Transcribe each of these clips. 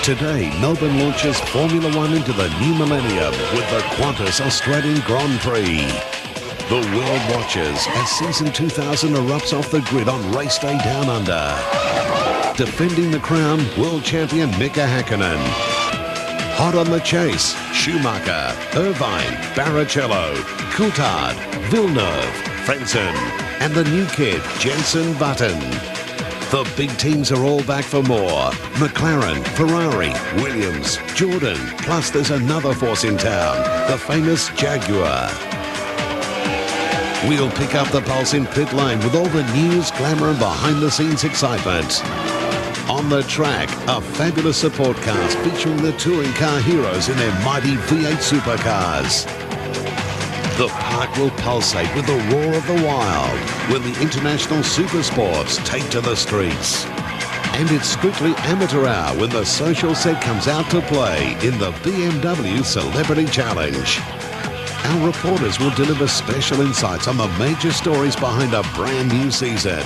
Today, Melbourne launches Formula One into the new millennium with the Qantas Australian Grand Prix. The world watches as season 2000 erupts off the grid on race day down under. Defending the crown, world champion Mika Häkkinen. Hot on the chase, Schumacher, Irvine, Barrichello, Coulthard, Villeneuve, Frentzen, and the new kid, Jenson Button. The big teams are all back for more. McLaren, Ferrari, Williams, Jordan, plus there's another force in town, the famous Jaguar. We'll pick up the pulse in pit lane with all the news, glamour and behind-the-scenes excitement. On the track, a fabulous support cast featuring the touring car heroes in their mighty V8 supercars. The park will pulsate with the roar of the wild when the international supersports take to the streets. And it's strictly amateur hour when the social set comes out to play in the BMW Celebrity Challenge. Our reporters will deliver special insights on the major stories behind a brand new season.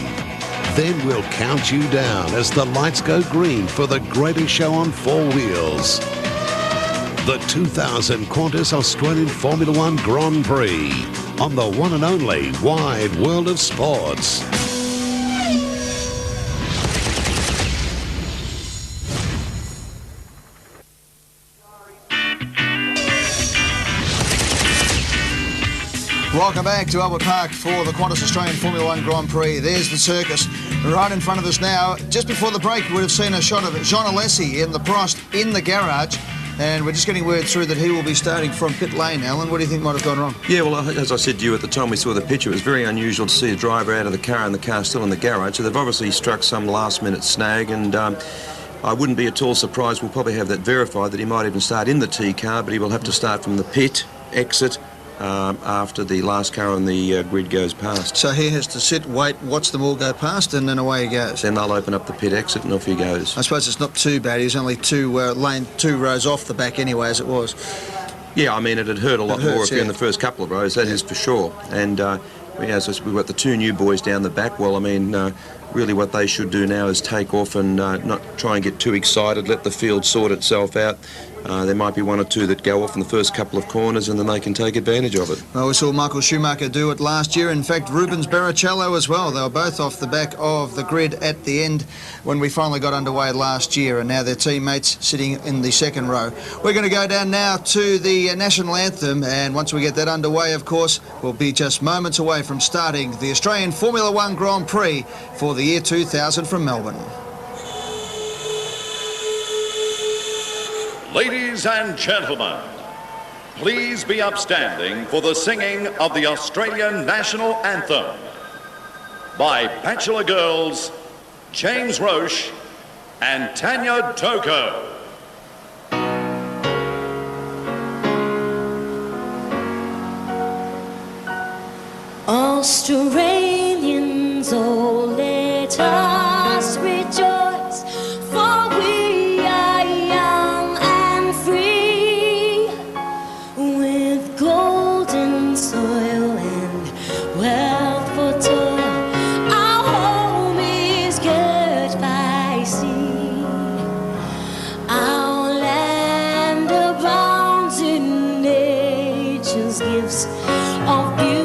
Then we'll count you down as the lights go green for the greatest show on four wheels. The 2000 Qantas Australian Formula One Grand Prix on the one and only Wide World of Sports. Welcome back to Albert Park for the Qantas Australian Formula One Grand Prix. There's the circus right in front of us now. Just before the break, we would have seen a shot of Jean Alesi in the Prost in the garage. And we're just getting word through that he will be starting from pit lane. Alan, what do you think might have gone wrong? Yeah, well, as I said to you at the time we saw the picture, it was very unusual to see a driver out of the car and the car still in the garage. So they've obviously struck some last-minute snag, and I wouldn't be at all surprised. We'll probably have that verified that he might even start in the T car, but he will have to start from the pit exit after the last car on the grid goes past. So he has to sit, wait, watch them all go past, and then away he goes. Then they'll open up the pit exit and off he goes. I suppose it's not too bad. He's only two rows off the back anyway, as it was. Yeah, I mean, it'd hurt a lot more if you're in the first couple of rows, that is for sure. And as we've got the two new boys down the back, well, I mean, really what they should do now is take off and not try and get too excited, let the field sort itself out. There might be one or two that go off in the first couple of corners and then they can take advantage of it. Well, we saw Michael Schumacher do it last year. In fact, Rubens Barrichello as well. They were both off the back of the grid at the end when we finally got underway last year, and now their teammates sitting in the second row. We're going to go down now to the national anthem, and once we get that underway, of course, we'll be just moments away from starting the Australian Formula One Grand Prix for the year 2000 from Melbourne. Ladies and gentlemen, please be upstanding for the singing of the Australian National Anthem by Bachelor Girls, James Roche and Tanya Toko. Australians, oh, let us rejoice, for we are young and free, with golden soil and wealth for toil. Our home is girt by sea. Our land abounds in nature's gifts of beauty.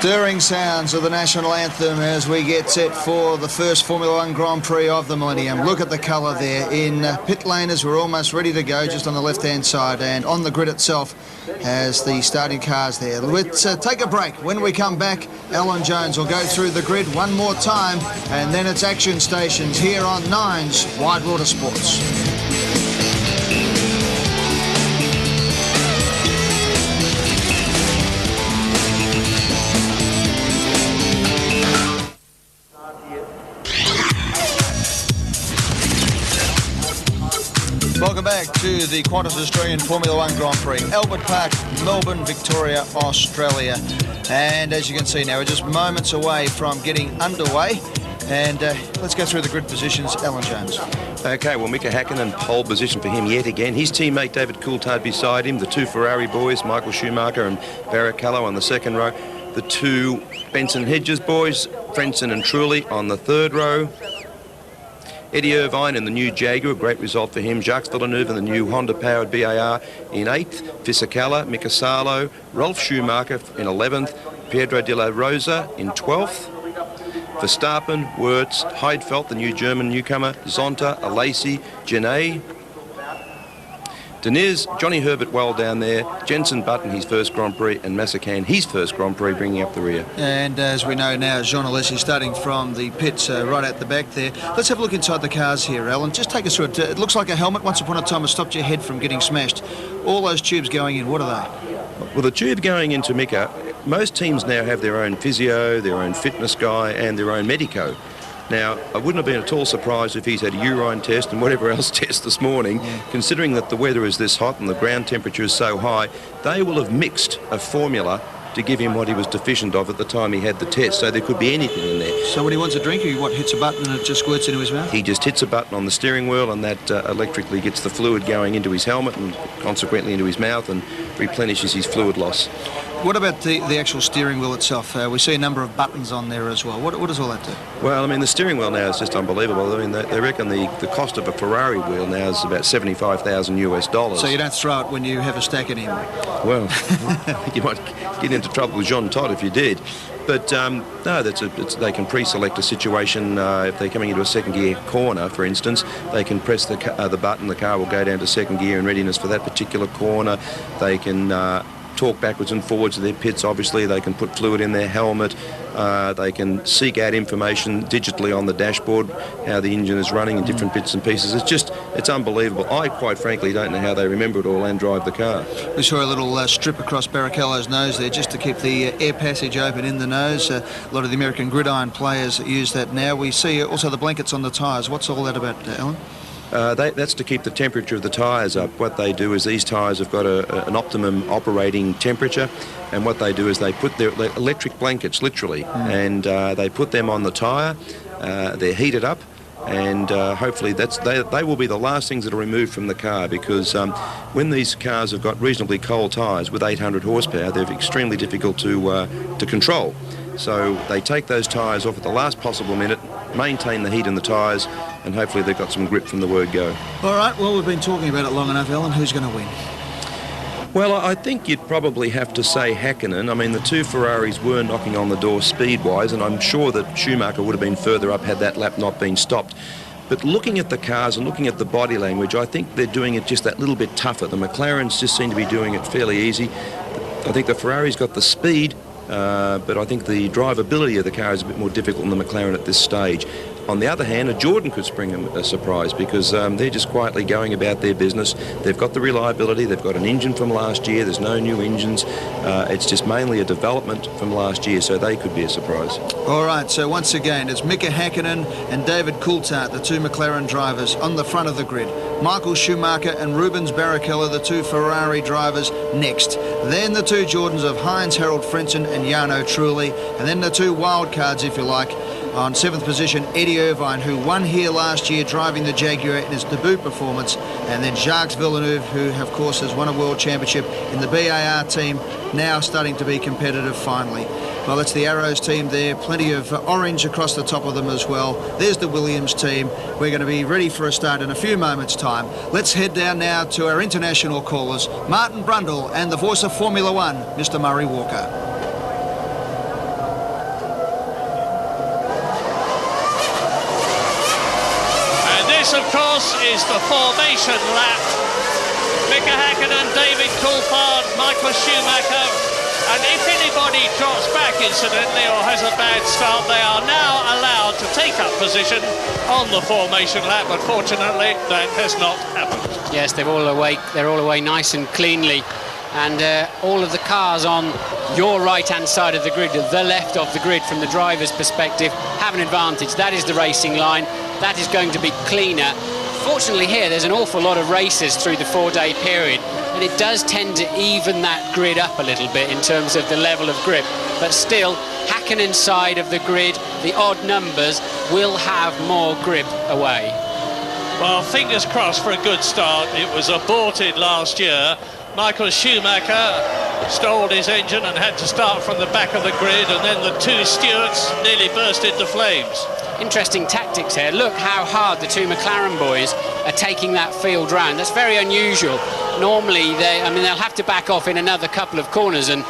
Stirring sounds of the national anthem as we get set for the first Formula One Grand Prix of the millennium. Look at the colour there. In pit lane as we're almost ready to go, just on the left-hand side, and on the grid itself as the starting cars there. Let's take a break. When we come back, Alan Jones will go through the grid one more time, and then it's action stations here on Nine's Wide World of Sports. Welcome back to the Qantas Australian Formula One Grand Prix. Albert Park, Melbourne, Victoria, Australia. And as you can see now, we're just moments away from getting underway. And let's go through the grid positions. Alan Jones. Okay, well, Mika Häkkinen, pole position for him yet again. His teammate David Coulthard beside him. The two Ferrari boys, Michael Schumacher and Barrichello on the second row. The two Benson Hedges boys, Frentzen and Trulli on the third row. Eddie Irvine in the new Jaguar, great result for him. Jacques Villeneuve in the new Honda-powered BAR in 8th. Fisichella, Mika Salo, Rolf Schumacher in 11th. Pedro de la Rosa in 12th. Verstappen, Wirtz, Heidfeld, the new German newcomer, Zonta, Alesi, Genet, Deniz, Johnny Herbert well down there, Jenson Button his first Grand Prix, and Masakan his first Grand Prix, bringing up the rear. And as we know now, Jean Alesi starting from the pits right at the back there. Let's have a look inside the cars here, Alan. Just take us through it. It looks like a helmet once upon a time has stopped your head from getting smashed. All those tubes going in, what are they? Well, the tube going into Mika, most teams now have their own physio, their own fitness guy, and their own medico. Now, I wouldn't have been at all surprised if he's had a urine test and whatever else test this morning, considering that the weather is this hot and the ground temperature is so high. They will have mixed a formula to give him what he was deficient of at the time he had the test, so there could be anything in there. So when he wants a drink, he hits a button and it just squirts into his mouth? He just hits a button on the steering wheel and that electrically gets the fluid going into his helmet and consequently into his mouth and replenishes his fluid loss. What about the actual steering wheel itself? We see a number of buttons on there as well. What does all that do? Well, I mean, the steering wheel now is just unbelievable. I mean, they reckon the cost of a Ferrari wheel now is about $75,000 US. So you don't throw it when you have a stack anymore? Well, you might get into trouble with Jean Todt if you did. But no, they can pre-select a situation. If they're coming into a second gear corner, for instance, they can press the button, the car will go down to second gear in readiness for that particular corner. They can talk backwards and forwards to their pits, obviously. They can put fluid in their helmet. They can seek out information digitally on the dashboard, how the engine is running in different bits and pieces. It's unbelievable. I quite frankly don't know how they remember it all and drive the car. We saw a little strip across Barrichello's nose there just to keep the air passage open in the nose. A lot of the American gridiron players use that now. We see also the blankets on the tyres. What's all that about, Alan? That's to keep the temperature of the tyres up. What they do is these tyres have got an optimum operating temperature, and what they do is they put their electric blankets, literally, and they put them on the tyre. They're heated up, and hopefully they will be the last things that are removed from the car, because when these cars have got reasonably cold tyres with 800 horsepower, they're extremely difficult to control. So they take those tyres off at the last possible minute, maintain the heat in the tyres, and hopefully they've got some grip from the word go. All right, well, we've been talking about it long enough, Alan. Who's going to win? Well, I think you'd probably have to say Häkkinen. I mean, the two Ferraris were knocking on the door speed-wise, and I'm sure that Schumacher would have been further up had that lap not been stopped. But looking at the cars and looking at the body language, I think they're doing it just that little bit tougher. The McLarens just seem to be doing it fairly easy. I think the Ferrari's got the speed, but I think the drivability of the car is a bit more difficult than the McLaren at this stage. On the other hand, a Jordan could spring a surprise, because they're just quietly going about their business. They've got the reliability, they've got an engine from last year, there's no new engines. It's just mainly a development from last year, so they could be a surprise. All right, so once again, it's Mika Häkkinen and David Coulthard, the two McLaren drivers, on the front of the grid. Michael Schumacher and Rubens Barrichello, the two Ferrari drivers, next. Then the two Jordans of Heinz-Harald Frentzen and Jarno Trulli, and then the two wildcards, if you like. On 7th position, Eddie Irvine, who won here last year driving the Jaguar in his debut performance, and then Jacques Villeneuve, who of course has won a world championship in the BAR team, now starting to be competitive finally. Well, that's the Arrows team there, plenty of orange across the top of them as well. There's the Williams team. We're going to be ready for a start in a few moments' time. Let's head down now to our international callers, Martin Brundle and the voice of Formula One, Mr. Murray Walker. This, of course, is the formation lap. Mika Häkkinen, David Coulthard, Michael Schumacher, and if anybody drops back incidentally or has a bad start, they are now allowed to take up position on the formation lap. Unfortunately, that has not happened. Yes, they're all away nice and cleanly. And all of the cars on your right-hand side of the grid, the left of the grid from the driver's perspective, have an advantage. That is the racing line. That is going to be cleaner Fortunately here, there's an awful lot of races through the 4-day period, and it does tend to even that grid up a little bit in terms of the level of grip. But still, Häkkinen side of the grid, the odd numbers, will have more grip away. Well, fingers crossed for a good start. It was aborted last year. Michael Schumacher stalled his engine and had to start from the back of the grid, and then the two Stewarts nearly burst into flames. Interesting tactics here. Look how hard the two McLaren boys are taking that field round. That's very unusual. Normally, they'll have to back off in another couple of corners and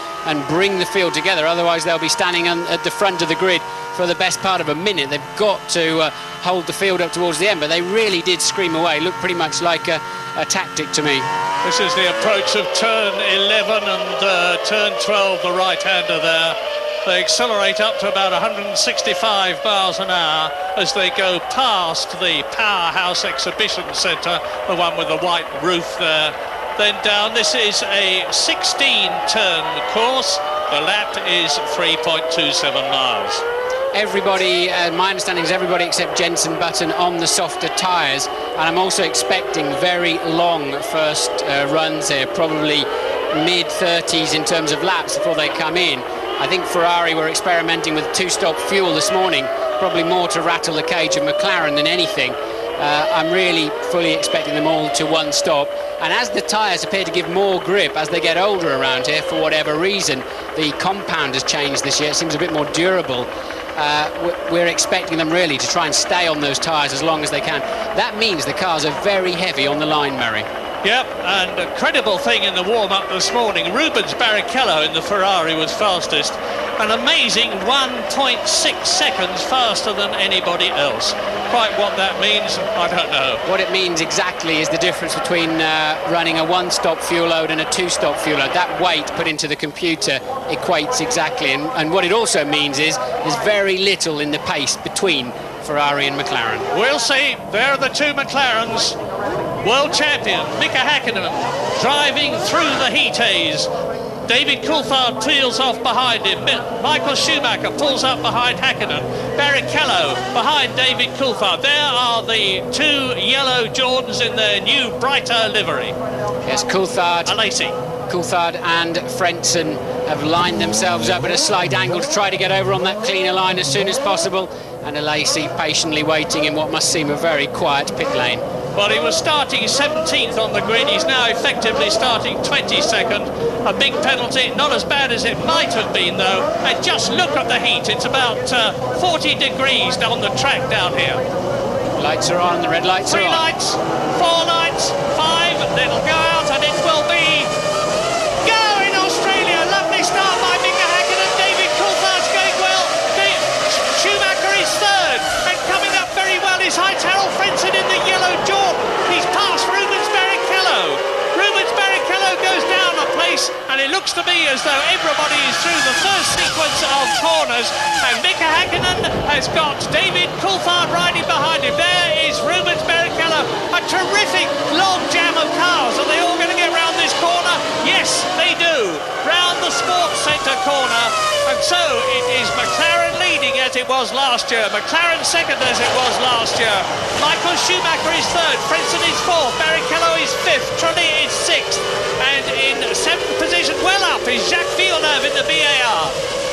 bring the field together. Otherwise, they'll be standing at the front of the grid for the best part of a minute. They've got to hold the field up towards the end, but they really did scream away. Looked pretty much like a tactic to me. This is the approach of turn 11 and turn 12, the right-hander there. They accelerate up to about 165 miles an hour as they go past the Powerhouse Exhibition Centre, the one with the white roof there. Then down, this is a 16-turn course. The lap is 3.27 miles. Everybody, my understanding is everybody except Jenson Button on the softer tyres, and I'm also expecting very long first runs here, probably mid-30s in terms of laps before they come in. I think Ferrari were experimenting with two-stop fuel this morning, probably more to rattle the cage of McLaren than anything. I'm really fully expecting them all to one stop. And as the tyres appear to give more grip as they get older around here, for whatever reason, the compound has changed this year. It seems a bit more durable. We're expecting them really to try and stay on those tyres as long as they can. That means the cars are very heavy on the line, Murray. Yep, and a credible thing in the warm-up this morning, Rubens Barrichello in the Ferrari was fastest, an amazing 1.6 seconds faster than anybody else. Quite what that means, I don't know. What it means exactly is the difference between running a one-stop fuel load and a two-stop fuel load. That weight put into the computer equates exactly, and what it also means is there's very little in the pace between Ferrari and McLaren. We'll see. There are the two McLarens. World champion Mika Häkkinen driving through the heat haze. David Coulthard peels off behind him. Michael Schumacher pulls up behind Häkkinen. Barrichello behind David Coulthard. There are the two yellow Jordans in their new brighter livery. Yes, Coulthard. Alesi. Coulthard and Frentzen have lined themselves up at a slight angle to try to get over on that cleaner line as soon as possible. And Alesi patiently waiting in what must seem a very quiet pit lane. Well, he was starting 17th on the grid. He's now effectively starting 22nd. A big penalty, not as bad as it might have been, though. And just look at the heat. It's about 40 degrees on the track down here. Lights are on, the red lights are on. 3 lights, 4 lights, 5, then it'll go out, and it will be go in Australia. Lovely start by Mika Häkkinen. David Coulthard's going well. Schumacher is third, and coming up very well is Harold Frentzen in the yellow Jordan. He's past Rubens Barrichello. Rubens Barrichello goes down a place, and it looks to me as though everybody is through the first sequence of corners, and Mika Häkkinen has got David Coulthard riding behind him. There is Rubens Barrichello. A terrific long jam of cars. Are they all going to get round this corner? Yes, they do. Round the Sports Centre corner. And so it is McLaren leading as it was last year. McLaren second as it was last year. Michael Schumacher is third. Frentzen is fourth. Barrichello is fifth. Trulli is sixth. And in seventh position, well up, is Jacques Villeneuve in the BAR.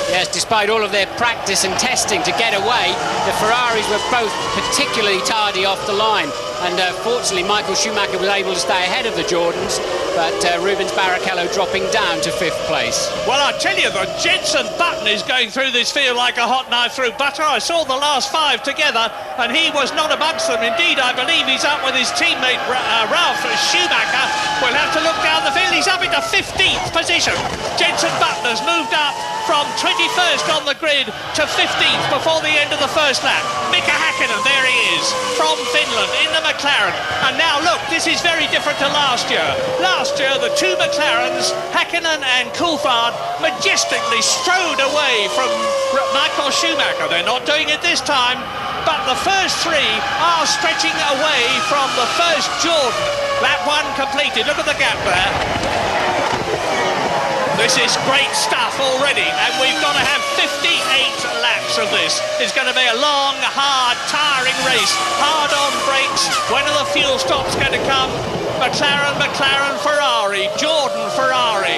Yes, despite all of their practice and testing to get away, the Ferraris were both particularly tardy off the line. And fortunately, Michael Schumacher was able to stay ahead of the Jordans, but Rubens Barrichello dropping down to fifth place. Well, I tell you, the Jenson Button is going through this field like a hot knife through butter. I saw the last 5 together, and he was not amongst them. Indeed, I believe he's up with his teammate Ralph Schumacher. We'll have to look down the field. He's up into 15th position. Jenson Button has moved up from 21st on the grid to 15th before the end of the first lap. Mika Häkkinen, there he is, from Finland in the McLaren. And now look, this is very different to last year. Last year, the two McLarens, Häkkinen and Coulthard, majestically strode away from Michael Schumacher. They're not doing it this time, but the first 3 are stretching away from the first Jordan. Lap 1 completed. Look at the gap there. This is great stuff already, and we've got to have 58 laps of this. It's going to be a long, hard, tiring race. Hard on brakes. When are the fuel stops going to come? McLaren, Ferrari, Jordan, Ferrari.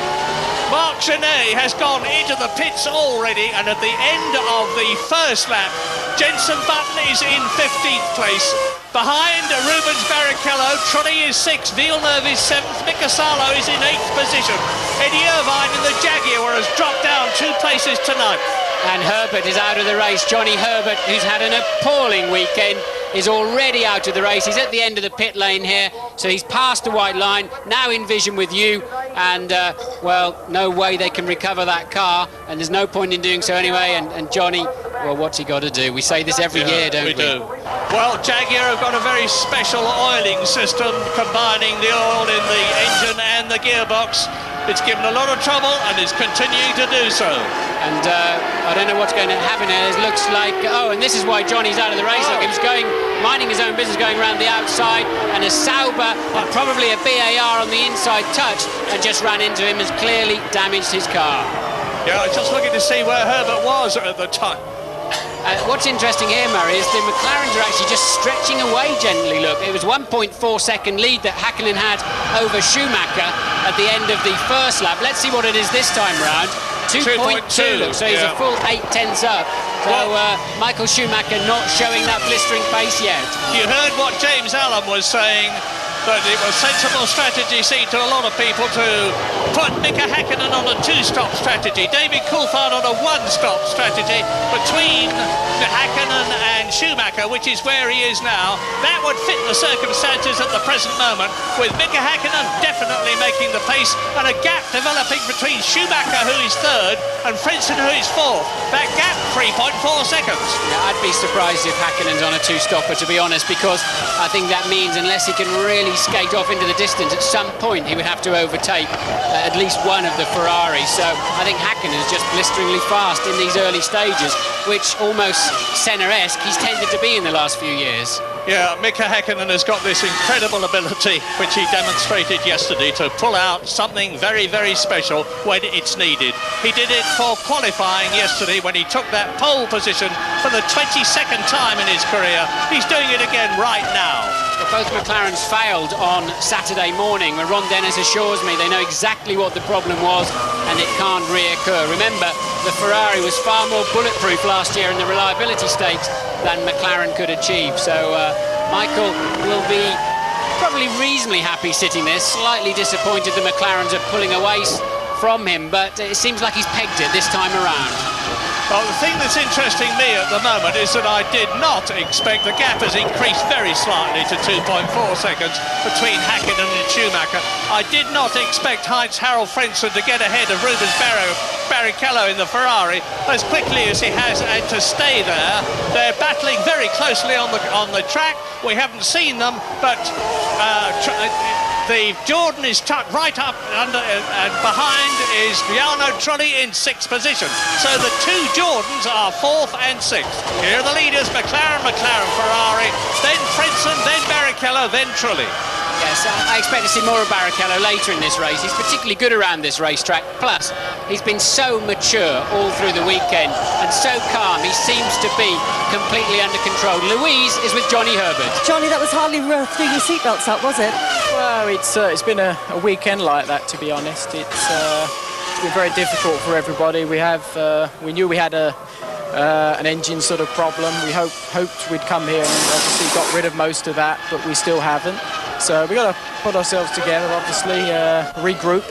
Marc Genet has gone into the pits already, and at the end of the first lap, Jenson Button is in 15th place. Behind Rubens Barrichello, Trulli is 6th, Villeneuve is 7th, Mika Salo is in 8th position. Eddie Irvine in the Jaguar has dropped down 2 places tonight. And Herbert is out of the race. Johnny Herbert, who's had an appalling weekend, is already out of the race. He's at the end of the pit lane here, so he's past the white line, now in vision with you, and well, no way they can recover that car, and there's no point in doing so anyway. And Johnny, well, what's he got to do? We say this every year, don't we? Do. Well, Jaguar have got a very special oiling system combining the oil in the engine and the gearbox. It's given a lot of trouble and is continuing to do so. And I don't know what's going to happen here. It looks like, oh, and this is why Johnny's out of the race. Look, he was going, minding his own business, going around the outside, and a Sauber and probably a BAR on the inside touch and just ran into him, has clearly damaged his car. Yeah, I was just looking to see where Herbert was at the time. What's interesting here, Murray, is the McLarens are actually just stretching away gently. Look, it was 1.4 second lead that Häkkinen had over Schumacher at the end of the first lap. Let's see what it is this time round. 2.2, look, so he's a full 8/10 up. So Michael Schumacher not showing that blistering pace yet. You heard what James Allen was saying, that it was sensible strategy, seemed to a lot of people, to put Mika Häkkinen on a 2-stop strategy, David Coulthard on a 1-stop strategy between Häkkinen and Schumacher, which is where he is now. That would fit the circumstances at the present moment, with Mika Häkkinen definitely making the pace and a gap developing between Schumacher, who is 3rd, and Frentzen, who is 4th. That gap, 3.4 seconds. Yeah, I'd be surprised if Häkkinen's on a 2-stopper, to be honest, because I think that means unless he can really skate off into the distance, at some point he would have to overtake at least one of the Ferraris. So I think Häkkinen is just blisteringly fast in these early stages, which almost Senna-esque he's tended to be in the last few years. Yeah, Mika Häkkinen has got this incredible ability, which he demonstrated yesterday, to pull out something very, very special when it's needed. He did it for qualifying yesterday when he took that pole position for the 22nd time in his career. He's doing it again right now. Both McLarens failed on Saturday morning, where Ron Dennis assures me they know exactly what the problem was and it can't reoccur. Remember, the Ferrari was far more bulletproof last year in the reliability stakes than McLaren could achieve. So Michael will be probably reasonably happy sitting there, slightly disappointed the McLarens are pulling away from him, but it seems like he's pegged it this time around. Well, the thing that's interesting me at the moment is that I did not expect, the gap has increased very slightly to 2.4 seconds between Häkkinen and Schumacher. I did not expect Heinz-Harald Frentzen to get ahead of Rubens Barrichello in the Ferrari as quickly as he has, and to stay there. They're battling very closely on the track. We haven't seen them, but the Jordan is tucked right up under, and behind is Jarno Trulli in 6th position. So the 2 Jordans are 4th and 6th. Here are the leaders: McLaren, Ferrari, then Frentzen, then Barrichello, then Trulli. Yes, I expect to see more of Barrichello later in this race. He's particularly good around this racetrack. Plus, he's been so mature all through the weekend and so calm. He seems to be completely under control. Louise is with Johnny Herbert. Johnny, that was hardly worth doing your seatbelts up, was it? Well, it's been a weekend like that, to be honest. It's been very difficult for everybody. We knew we had an engine sort of problem. We hoped we'd come here and obviously got rid of most of that, but we still haven't. So we've got to put ourselves together, obviously, regroup,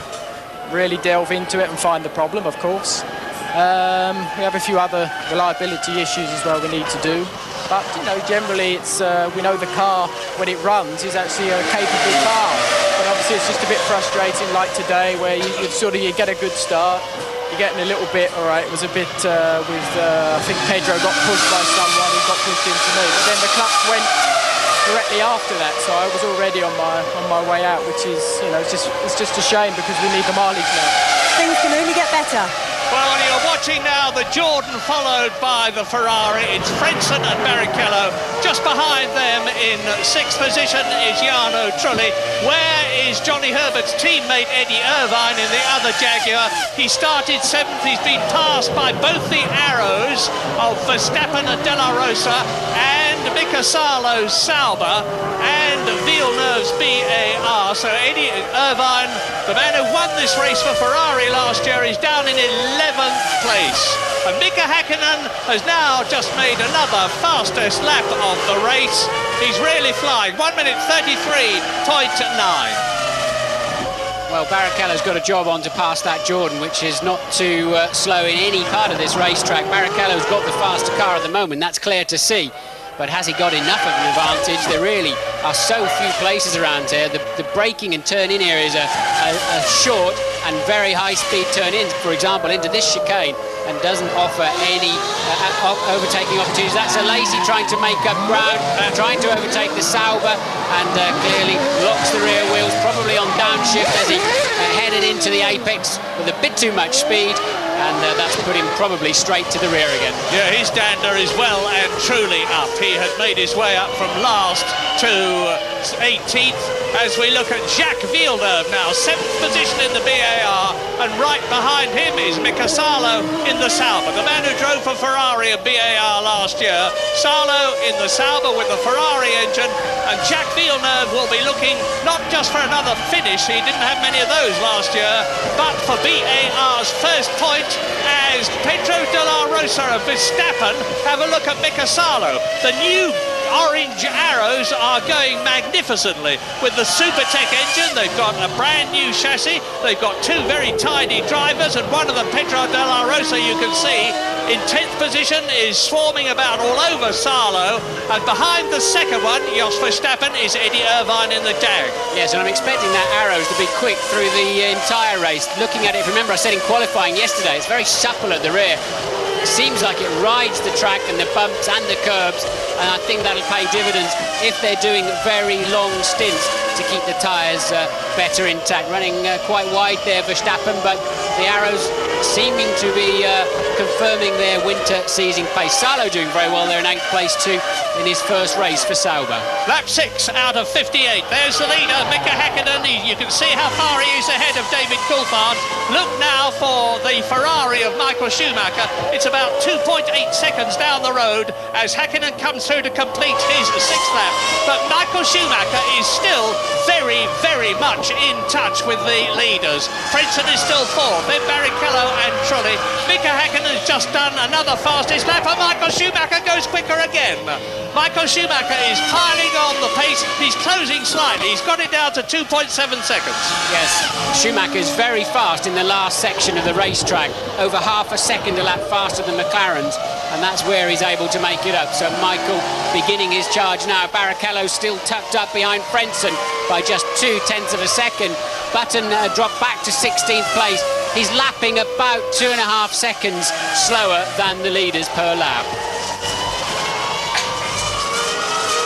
really delve into it and find the problem, of course. We have a few other reliability issues as well we need to do. But, you know, generally it's we know the car, when it runs, is actually a capable car. But obviously it's just a bit frustrating, like today, where you get a good start. You're getting a little bit, all right, it was a bit I think Pedro got pushed by someone who got pushed into me. But then the clutch went directly after that, so I was already on my way out, which is, you know, it's just a shame because we need the mileage now. things can only get better. Well, you're watching now the Jordan followed by the Ferrari. It's Frenson and Barrichello. Just behind them in 6th position is Jarno Trulli. Where is Johnny Herbert's teammate Eddie Irvine in the other Jaguar? He started 7th. He's been passed by both the arrows of Verstappen and De La Rosa and Mika Salo's Sauber and Villeneuve's BAR. So Eddie Irvine, the man who won this race for Ferrari last year, is down in 11th place. And Mika Häkkinen has now just made another fastest lap of the race. He's really flying. 1 minute 33.9. Well, Barrichello's got a job on to pass that Jordan, which is not too slow in any part of this racetrack. Barrichello's got the faster car at the moment, that's clear to see. But has he got enough of an advantage? There really are so few places around here. The braking and turn-in areas are short and very high-speed turn-ins, for example, into this chicane, and doesn't offer any overtaking opportunities. That's a Lacey trying to make up ground, trying to overtake the Sauber, and clearly locks the rear wheels, probably on downshift as he headed into the apex with a bit too much speed. And that's put him probably straight to the rear again. Yeah, his dander is well and truly up. He had made his way up from last to 18th as we look at Jacques Villeneuve now, 7th position in the BAR, and right behind him is Mika Salo in the Sauber, the man who drove for Ferrari and BAR last year. Salo in the Sauber with the Ferrari engine, and Jacques Villeneuve will be looking not just for another finish, he didn't have many of those last year, but for BAR's first point as Pedro de la Rosa of Verstappen. Have a look at Mika Salo. The new orange arrows are going magnificently with the Supertech engine. They've got a brand new chassis. They've got two very tidy drivers, and one of them, Pedro de la Rosa, you can see in 10th position, is swarming about all over Salo, and behind the second one, Jos Verstappen, is Eddie Irvine in the Jag. Yes, and I'm expecting that arrows to be quick through the entire race. Looking at it, remember I said in qualifying yesterday, it's very supple at the rear. It seems like it rides the track and the bumps and the curbs, and I think that'll pay dividends if they're doing very long stints to keep the tyres better intact. Running quite wide there, Verstappen, but the arrows seeming to be confirming their winter season pace. Salo doing very well there in 8th place too in his first race for Sauber. Lap 6 out of 58. There's the leader, Mika Häkkinen. You can see how far he is ahead of David Coulthard. Look now for the Ferrari of Michael Schumacher. It's about 2.8 seconds down the road as Häkkinen comes through to complete his 6th lap. But Michael Schumacher is still very, very much in touch with the leaders. Frenson is still 4th, then Barrichello and Trulli. Mika Häkkinen has just done another fastest lap, and Michael Schumacher goes quicker again. Michael Schumacher is piling on the pace. He's closing slightly. He's got it down to 2.7 seconds. Yes, Schumacher's very fast in the last section of the racetrack. Over half a second a lap faster than McLaren's, and that's where he's able to make it up. So Michael beginning his charge now. Barrichello still tucked up behind Frenson by just 0.2 of a second. Button dropped back to 16th place. He's lapping about 2.5 seconds slower than the leaders per lap.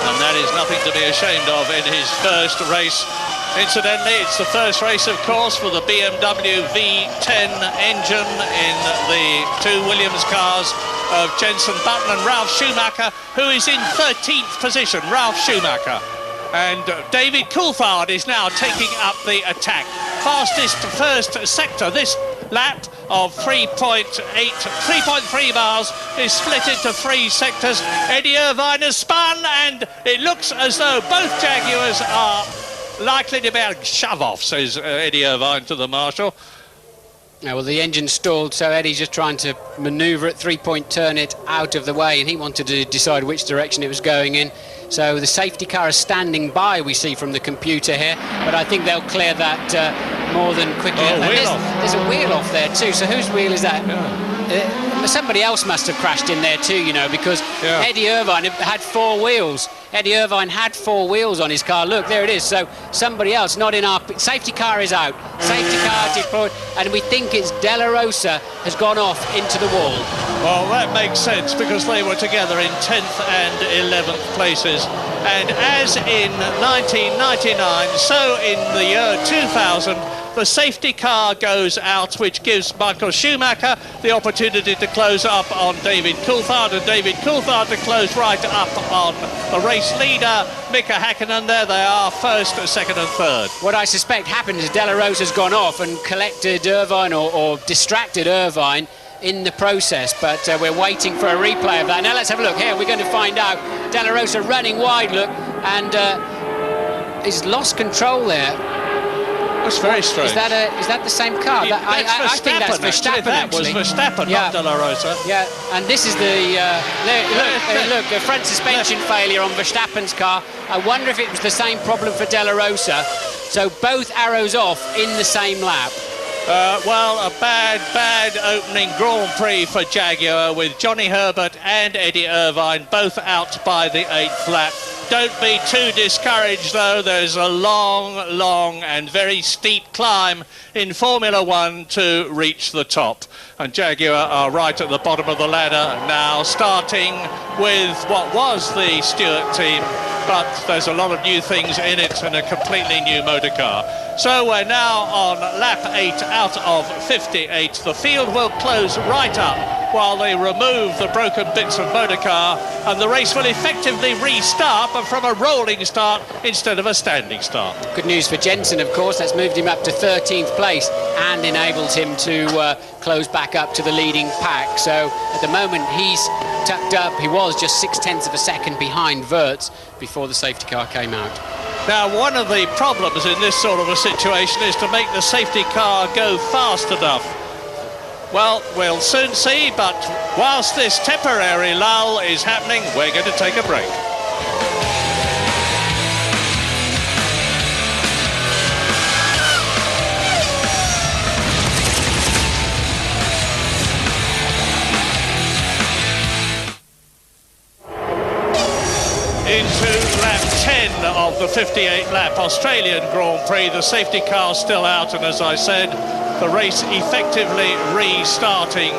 And that is nothing to be ashamed of in his first race. Incidentally, it's the first race, of course, for the BMW V10 engine in the two Williams cars of Jenson Button and Ralf Schumacher, who is in 13th position, Ralf Schumacher. And David Coulthard is now taking up the attack. Fastest first sector this lap of 3.3 miles is split into 3 sectors. Eddie Irvine has spun, and it looks as though both Jaguars are likely to be able to shove off, says Eddie Irvine to the marshal. Well, the engine stalled, so Eddie's just trying to manoeuvre it, 3-point turn it out of the way, and he wanted to decide which direction it was going in. So the safety car is standing by, we see from the computer here, but I think they'll clear that more than quickly. Oh, there's a wheel off there too, so whose wheel is that? Yeah. Somebody else must have crashed in there too, you know, because Eddie Irvine had 4 wheels. Eddie Irvine had 4 wheels on his car. Look, there it is. So somebody else, not in our... Safety car is out. Safety car deployed. And we think it's De La Rosa has gone off into the wall. Well, that makes sense because they were together in 10th and 11th places. And as in 1999, so in the year 2000, The safety car goes out, which gives Michael Schumacher the opportunity to close up on David Coulthard, and David Coulthard to close right up on the race leader, Mika Häkkinen. There they are, first, second and third. What I suspect happened is De La Rosa's gone off and collected Irvine or distracted Irvine in the process, but we're waiting for a replay of that. Now let's have a look here. We're going to find out. De La Rosa running wide, look, and he's lost control there. That's very strange. Is that the same car? I think that's Verstappen, actually. That was Verstappen, not De La Rosa. Yeah, and this is the look, a front suspension failure on Verstappen's car. I wonder if it was the same problem for De La Rosa. So both arrows off in the same lap. Well, a bad opening Grand Prix for Jaguar, with Johnny Herbert and Eddie Irvine both out by the 8th lap. Don't be too discouraged, though. There's a long and very steep climb in Formula One to reach the top. And Jaguar are right at the bottom of the ladder now, starting with what was the Stewart team, but there's a lot of new things in it and a completely new motor car. So we're now on lap 8 out of 58. The field will close right up while they remove the broken bits of motor car, and the race will effectively restart, but from a rolling start instead of a standing start. Good news for Jensen, of course. That's moved him up to 13th place and enables him to close back up to the leading pack. So at the moment he's tucked up. He was just 0.6 of a second behind Wirtz before the safety car came out. Now, one of the problems in this sort of a situation is to make the safety car go fast enough. Well, we'll soon see, but whilst this temporary lull is happening, we're going to take a break. Into lap 10 of the 58 lap Australian Grand Prix. The safety car still out, and as I said, the race effectively restarting.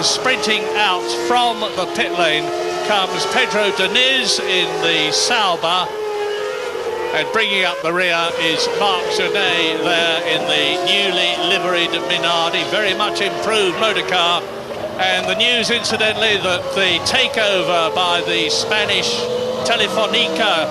Sprinting out from the pit lane comes Pedro Diniz in the Sauber, and bringing up the rear is Marc Genet there in the newly liveried Minardi, very much improved motor car. And the news, incidentally, that the takeover by the Spanish Telefonica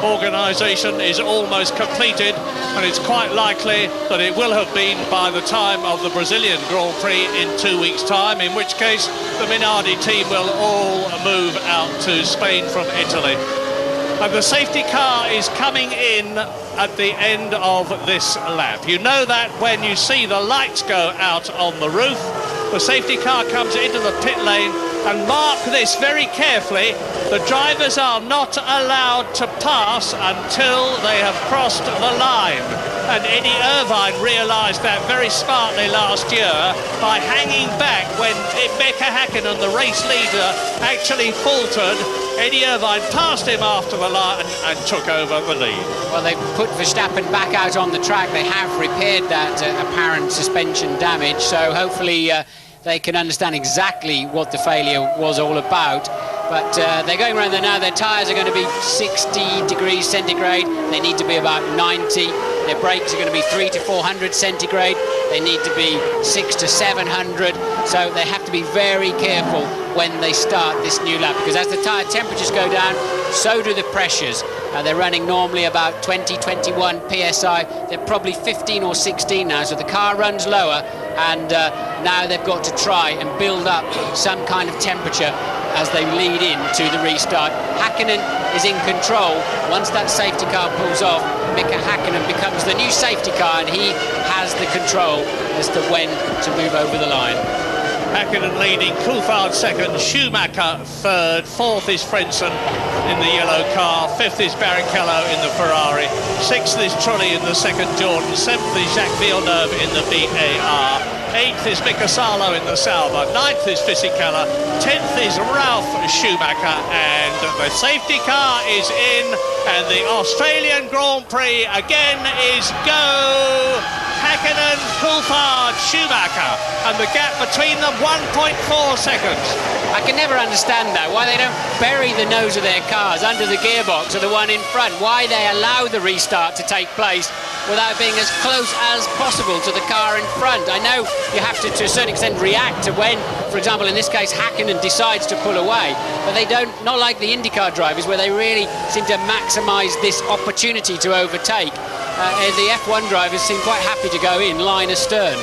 organisation is almost completed, and it's quite likely that it will have been by the time of the Brazilian Grand Prix in 2 weeks' time, in which case the Minardi team will all move out to Spain from Italy. And the safety car is coming in at the end of this lap. You know that when you see the lights go out on the roof. The safety car comes into the pit lane, and mark this very carefully, the drivers are not allowed to pass until they have crossed the line. And Eddie Irvine realised that very smartly last year by hanging back when Mika Häkkinen, the race leader, actually faltered. Eddie Irvine passed him after the line and took over the lead. Well, they put Verstappen back out on the track. They have repaired that apparent suspension damage, so hopefully they can understand exactly what the failure was all about. But they're going around there now. Their tyres are going to be 60 degrees centigrade. They need to be about 90. Their brakes are going to be 300 to 400 centigrade. They need to be 600 to 700. So they have to be very careful when they start this new lap, because as the tyre temperatures go down, so do the pressures. They're running normally about 20, 21 PSI. They're probably 15 or 16 now, so the car runs lower, and now they've got to try and build up some kind of temperature as they lead into the restart. Häkkinen is in control. Once that safety car pulls off, Mika Häkkinen becomes the new safety car, and he has the control as to when to move over the line. Häkkinen leading, Coulthard second, Schumacher third, fourth is Frentzen in the yellow car, fifth is Barrichello in the Ferrari, sixth is Trulli in the second Jordan, seventh is Jacques Villeneuve in the BAR, eighth is Mika Salo in the Sauber, ninth is Fisichella, 10th is Ralf Schumacher, and the safety car is in, and the Australian Grand Prix again is go! Häkkinen, Coulthard, Schumacher, and the gap between them 1.4 seconds. I can never understand that, why they don't bury the nose of their cars under the gearbox or the one in front, why they allow the restart to take place without being as close as possible to the car in front. I know you have to a certain extent, react to when, for example, in this case, Hakkinen decides to pull away, but they don't, not like the IndyCar drivers, where they really seem to maximise this opportunity to overtake. The F1 drivers seem quite happy to go in line astern.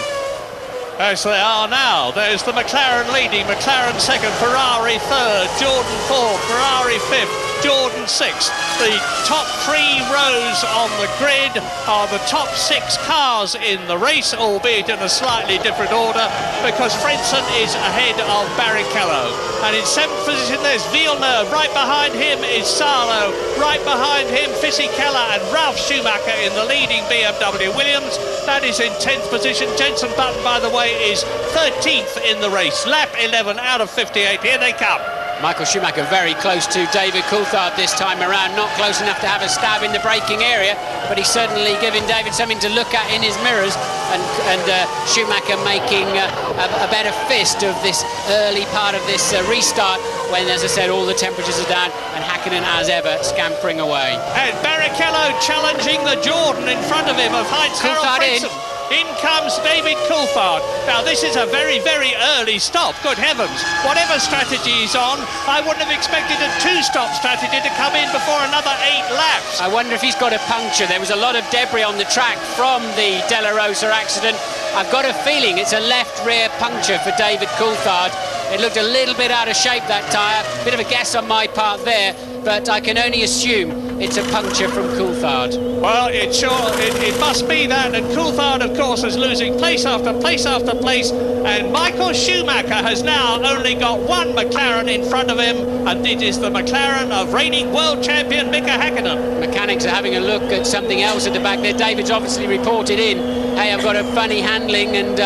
As they are now. There's the McLaren leading, McLaren second, Ferrari third, Jordan fourth, Ferrari fifth, Jordan sixth. The top 3 rows on the grid are the top 6 cars in the race, albeit in a slightly different order, because Frentzen is ahead of Barrichello. And in 7th position there's Villeneuve, right behind him is Salo, right behind him Fisichella and Ralf Schumacher in the leading BMW Williams. That is in 10th position. Jenson Button, by the way, is 13th in the race. Lap 11 out of 58. Here they come. Michael Schumacher very close to David Coulthard this time around, not close enough to have a stab in the braking area, but he's certainly giving David something to look at in his mirrors, and Schumacher making a better fist of this early part of this restart when, as I said, all the temperatures are down and Hakkinen, as ever, scampering away. And Barrichello challenging the Jordan in front of him of Heinz-Harald Frentzen. In comes David Coulthard. Now, this is a very, very early stop. Good heavens. Whatever strategy he's on, I wouldn't have expected a 2-stop strategy to come in before another 8 laps. I wonder if he's got a puncture. There was a lot of debris on the track from the De La Rosa accident. I've got a feeling it's a left rear puncture for David Coulthard. It looked a little bit out of shape, that tyre. Bit of a guess on my part there, but I can only assume it's a puncture from Coulthard. Well, it must be that, and Coulthard, of course, is losing place after place after place, and Michael Schumacher has now only got one McLaren in front of him, and it is the McLaren of reigning world champion Mika Hakkinen. Mechanics are having a look at something else at the back there. David's obviously reported in, hey, I've got a funny handling, and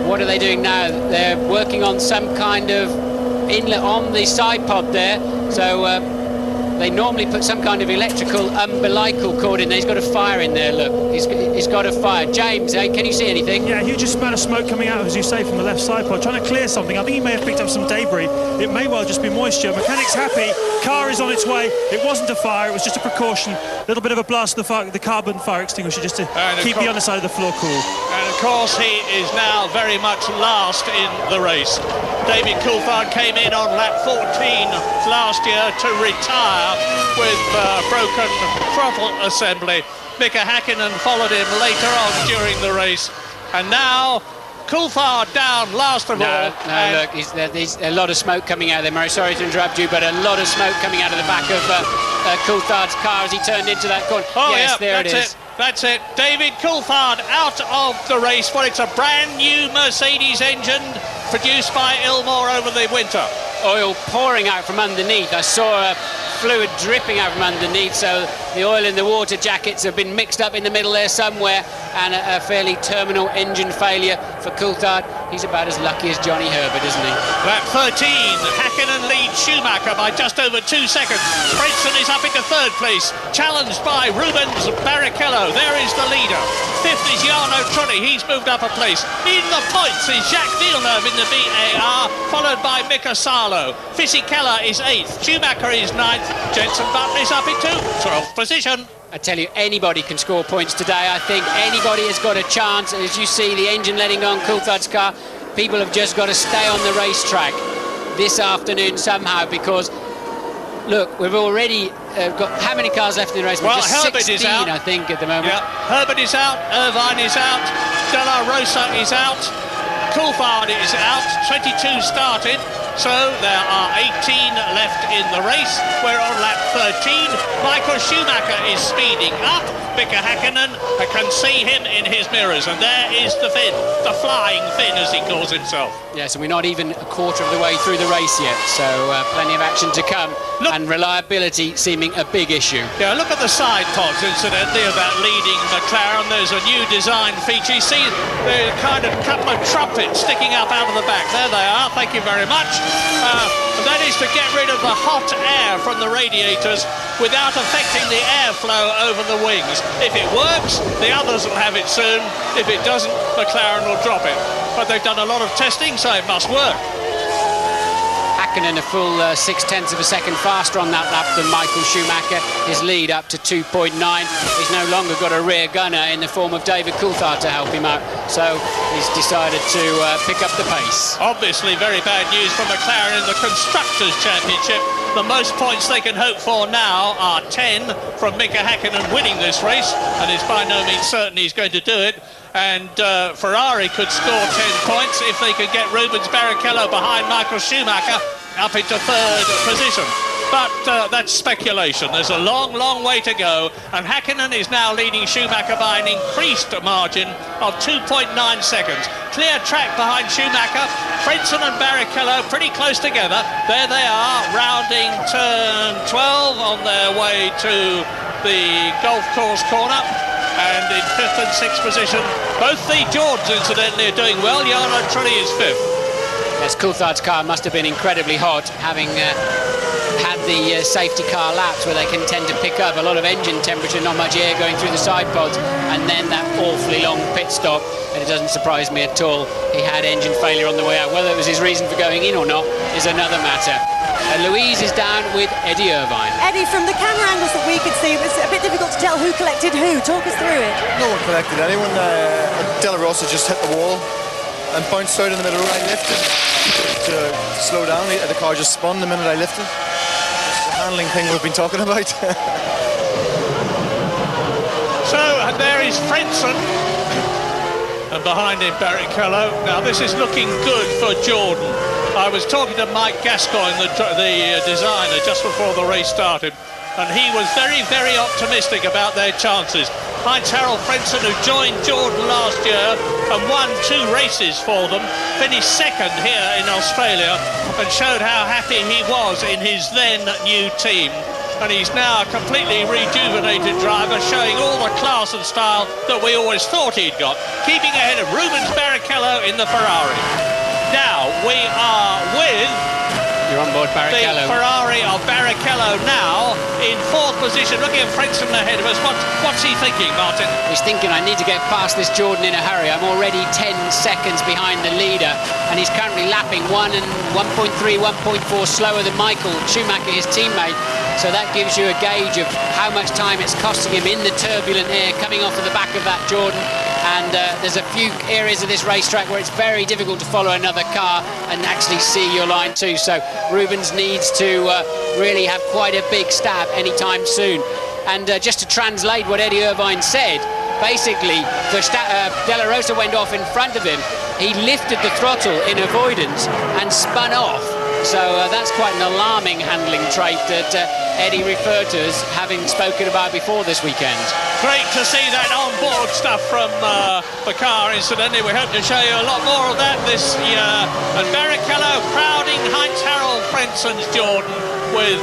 what are they doing now? They're working on some kind of inlet on the side pod there, so they normally put some kind of electrical umbilical cord in there. He's got a fire in there, look. He's got a fire. James, can you see anything? Yeah, huge amount of smoke coming out, as you say, from the left side pod, trying to clear something. I think he may have picked up some debris. It may well just be moisture. Mechanic's happy. Car is on its way. It wasn't a fire. It was just a precaution. A little bit of a blast of the carbon fire extinguisher just to keep the underside of the floor cool. And, of course, he is now very much last in the race. David Coulthard came in on lap 14 last year to retire with broken throttle assembly. Mika Hakkinen followed him later on during the race, and now Coulthard down last of all. No, look, there's a lot of smoke coming out of there, Murray. Sorry to interrupt you, but a lot of smoke coming out of the back of Coulthard's car as he turned into that corner. Oh, yes, yeah, there it is. That's it. David Coulthard out of the race. Well, it's a brand new Mercedes engine produced by Ilmor over the winter. Oil pouring out from underneath. I saw fluid dripping out from underneath, so the oil and the water jackets have been mixed up in the middle there somewhere, and a fairly terminal engine failure for Coulthard. He's about as lucky as Johnny Herbert, isn't he? Lap 13, Hakkinen leads Schumacher by just over 2 seconds. Frentzen is up into 3rd place, challenged by Rubens Barrichello. There is the leader. 5th is Jarno Trulli. He's moved up a place. In the points is Jacques Villeneuve in the VAR, followed by Mika Salo. Fisichella is 8th. Schumacher is 9th. Jenson Button is up into 12th position. I tell you, anybody can score points today. I think anybody has got a chance. As you see, the engine letting go on Coulthard's car, people have just got to stay on the racetrack this afternoon somehow, because look, we've already got how many cars left in the race? Well, just Herbert 16, is out, I think, at the moment. Yeah, Herbert is out, Irvine is out, De La Rosa is out, Coulthard is out, 22 started, so there are 18 left in the race. We're on lap 13. Michael Schumacher is speeding up. Mika Hakkinen, I can see him in his mirrors, and there is the Finn, the flying Finn as he calls himself. Yes, and we're not even a quarter of the way through the race yet, so plenty of action to come. Look, and reliability seeming a big issue. Yeah, look at the side pods, incidentally, of that leading McLaren. There's a new design feature. You see the kind of couple of trumpets sticking up out of the back. There they are, thank you very much. That is to get rid of the hot air from the radiators without affecting the airflow over the wings. If it works, the others will have it soon. If it doesn't, McLaren will drop it. But they've done a lot of testing, so it must work. Hakkinen a full 0.6 of a second faster on that lap than Michael Schumacher. His lead up to 2.9. He's no longer got a rear gunner in the form of David Coulthard to help him out, so he's decided to pick up the pace. Obviously very bad news for McLaren in the Constructors' Championship. The most points they can hope for now are 10 from Mika Hakkinen winning this race, and it's by no means certain he's going to do it. And Ferrari could score 10 points if they could get Rubens Barrichello behind Michael Schumacher up into third position. But that's speculation. There's a long, long way to go, and Hakkinen is now leading Schumacher by an increased margin of 2.9 seconds. Clear track behind Schumacher. Frentzen and Barrichello pretty close together. There they are, rounding turn 12 on their way to the golf course corner. And in 5th and 6th position, both the Jordans, incidentally, are doing well. Jarno Trulli is 5th. Yes, Coulthard's car must have been incredibly hot, having had the safety car laps where they can tend to pick up a lot of engine temperature, not much air going through the side pods, and then that awfully long pit stop. And it doesn't surprise me at all. He had engine failure on the way out. Whether it was his reason for going in or not is another matter. Louise is down with Eddie Irvine. Eddie, from the camera angles that we could see, it was a bit difficult to tell who collected who. Talk us through it. No one collected anyone. De La Rosa just hit the wall and bounced out in the middle. I lifted to slow down. The car just spun the minute I lifted. It's the handling thing we've been talking about. So, and there is Frentzen. And behind him, Barrichello. Now, this is looking good for Jordan. I was talking to Mike Gascoigne, the designer, just before the race started, and he was very, very optimistic about their chances. Heinz-Harald Frentzen, who joined Jordan last year and won 2 races for them, finished second here in Australia and showed how happy he was in his then new team. And he's now a completely rejuvenated driver, showing all the class and style that we always thought he'd got, keeping ahead of Rubens Barrichello in the Ferrari. Now we are with You're on board Barrichello. The Ferrari of Barrichello now in 4th position, looking at Frentzen ahead of us. What's he thinking, Martin? He's thinking, I need to get past this Jordan in a hurry. I'm already 10 seconds behind the leader, and he's currently lapping 1.3, 1.4 slower than Michael Schumacher, his teammate. So that gives you a gauge of how much time it's costing him in the turbulent air coming off of the back of that Jordan. And there's a few areas of this racetrack where it's very difficult to follow another car and actually see your line too. So Rubens needs to really have quite a big stab anytime soon. And just to translate what Eddie Irvine said, basically, De La Rosa went off in front of him. He lifted the throttle in avoidance and spun off. So that's quite an alarming handling trait that Eddie referred to as having spoken about before this weekend. Great to see that on-board stuff from the car, incidentally. We hope to show you a lot more of that this year. And Barrichello crowding Heinz-Harald Frentzen's Jordan with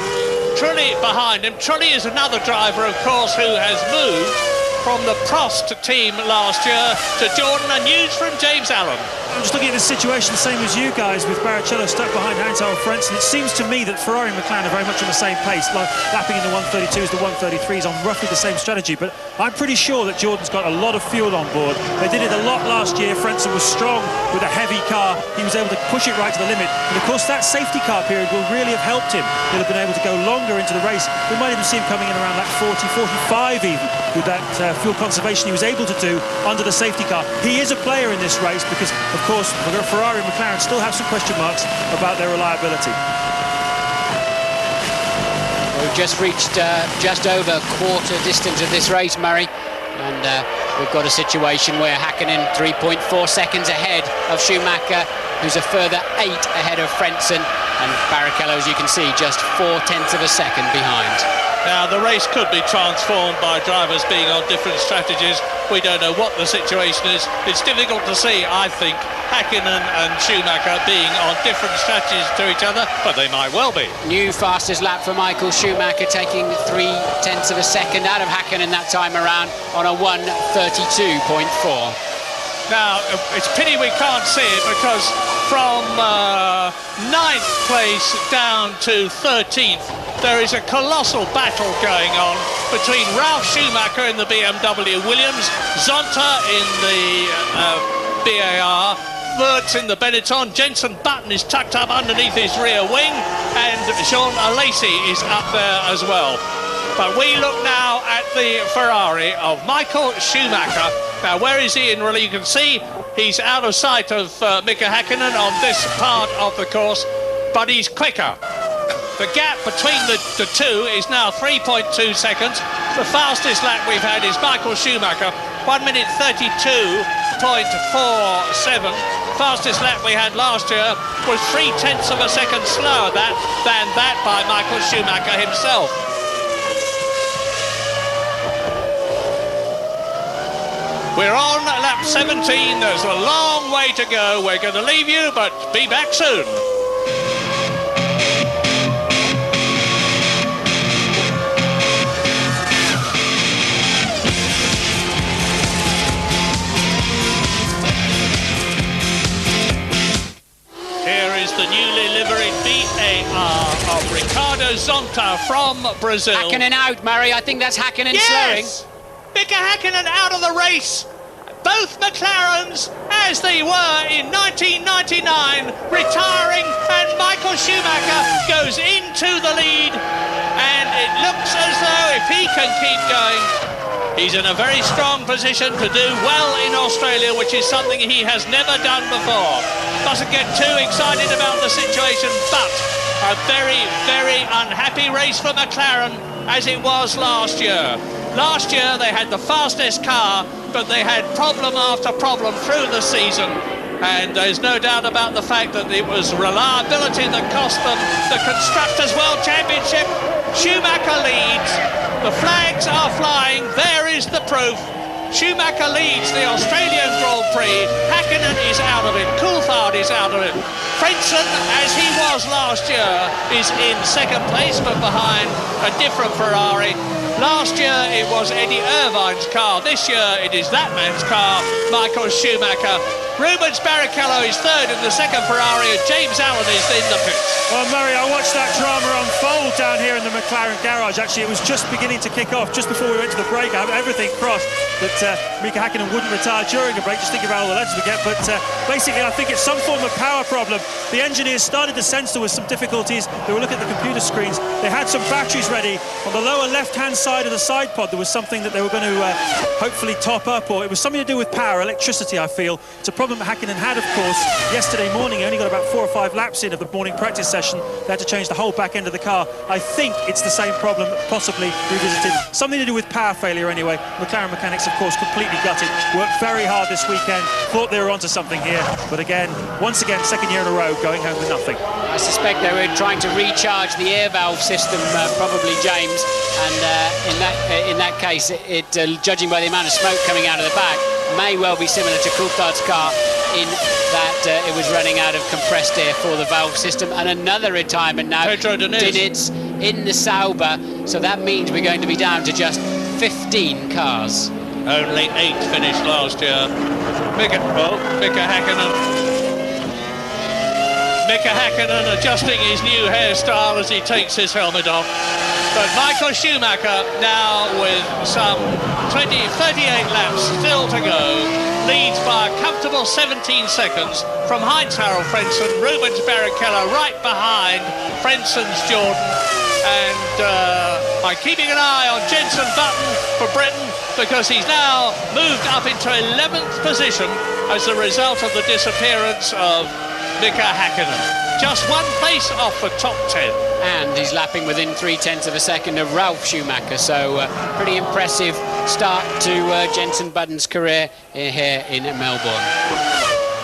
Trulli behind him. Trulli is another driver, of course, who has moved from the Prost team last year to Jordan, and news from James Allen. I'm just looking at the situation the same as you guys, with Barrichello stuck behind Heinz-Harald Frentzen. It seems to me that Ferrari and McLaren are very much on the same pace, like lapping in the 132s, the 133s on roughly the same strategy, but I'm pretty sure that Jordan's got a lot of fuel on board. They did it a lot last year. Frentzen was strong with a heavy car. He was able to push it right to the limit, and of course that safety car period will really have helped him. He'll have been able to go longer into the race. We might even see him coming in around like 40, 45 even, with that fuel conservation he was able to do under the safety car. He is a player in this race because, of course, Ferrari and McLaren still have some question marks about their reliability. We've just reached just over quarter distance of this race, Murray, and we've got a situation where Hakkinen 3.4 seconds ahead of Schumacher, who's a further 8 ahead of Frentzen, and Barrichello, as you can see, just 0.4 of a second behind. Now, the race could be transformed by drivers being on different strategies. We don't know what the situation is. It's difficult to see, I think, Hakkinen and Schumacher being on different strategies to each other, but they might well be. New fastest lap for Michael Schumacher, taking 0.3 of a second out of Hakkinen that time around on a 1:32.4. Now, it's a pity we can't see it, because from 9th place down to 13th, there is a colossal battle going on between Ralf Schumacher in the BMW Williams, Zonta in the BAR, Wirtz in the Benetton. Jenson Button is tucked up underneath his rear wing, and Jean Alesi is up there as well. But we look now at the Ferrari of Michael Schumacher. Now, where is he in rally? You can see he's out of sight of Mika Häkkinen on this part of the course, but he's quicker. The gap between the two is now 3.2 seconds. The fastest lap we've had is Michael Schumacher, 1 minute 32.47. Fastest lap we had last year was 0.3 of a second slower than that by Michael Schumacher himself. We're on lap 17. There's a long way to go. We're going to leave you, but be back soon. The newly liveried BAR of Ricardo Zonta from Brazil. Häkkinen out, Murray. I think that's Häkkinen slowing. Mika Häkkinen out of the race. Both McLarens, as they were in 1999, retiring, and Michael Schumacher goes into the lead. And it looks as though if he can keep going, he's in a very strong position to do well in Australia, which is something he has never done before. Mustn't get too excited about the situation, but a very, very unhappy race for McLaren, as it was last year. Last year they had the fastest car, but they had problem after problem through the season. And there's no doubt about the fact that it was reliability that cost them the Constructors' World Championship. Schumacher leads. The flags are flying. There is the proof. Schumacher leads the Australian Grand Prix. Häkkinen is out of it. Coulthard is out of it. Frentzen, as he was last year, is in second place, but behind a different Ferrari. Last year it was Eddie Irvine's car. This year it is that man's car, Michael Schumacher. Rubens Barrichello is third in the second Ferrari, and James Allen is in the pits. Well, Murray, I watched that drama unfold down here in the McLaren garage. Actually, it was just beginning to kick off, just before we went to the break. I have everything crossed that Mika Häkkinen wouldn't retire during a break, just thinking about all the letters we get. But basically, I think it's some form of power problem. The engineers started to sense there was some difficulties. They were looking at the computer screens. They had some batteries ready. On the lower left-hand side of the side pod, there was something that they were going to hopefully top up, or it was something to do with power, electricity, I feel. It's a problem that Häkkinen had, of course, yesterday morning. He only got about 4 or 5 laps in of the morning practice session. They had to change the whole back end of the car. I think it's the same problem, possibly revisited. Something to do with power failure anyway. McLaren mechanics, of course, completely gutted. Worked very hard this weekend. Thought they were onto something here. But again, once again, second year in a row, going home with nothing. I suspect they were trying to recharge the air valve system, probably, James. And in that case, judging by the amount of smoke coming out of the back, may well be similar to Coulthard's car in that it was running out of compressed air for the valve system. And another retirement now. Pedro Diniz in the Sauber, so that means we're going to be down to just 15 cars. Only 8 finished last year. Mika Häkkinen adjusting his new hairstyle as he takes his helmet off. But Michael Schumacher now with some 38 laps still to go, leads by a comfortable 17 seconds from Heinz-Harald Frentzen. Rubens Barrichello right behind Frentzen's Jordan. And by keeping an eye on Jenson Button for Britain, because he's now moved up into 11th position as a result of the disappearance of Mika Häkkinen. Just 1 place off the top 10. And he's lapping within 0.3 of a second of Ralf Schumacher, so pretty impressive start to Jenson Button's career here in Melbourne.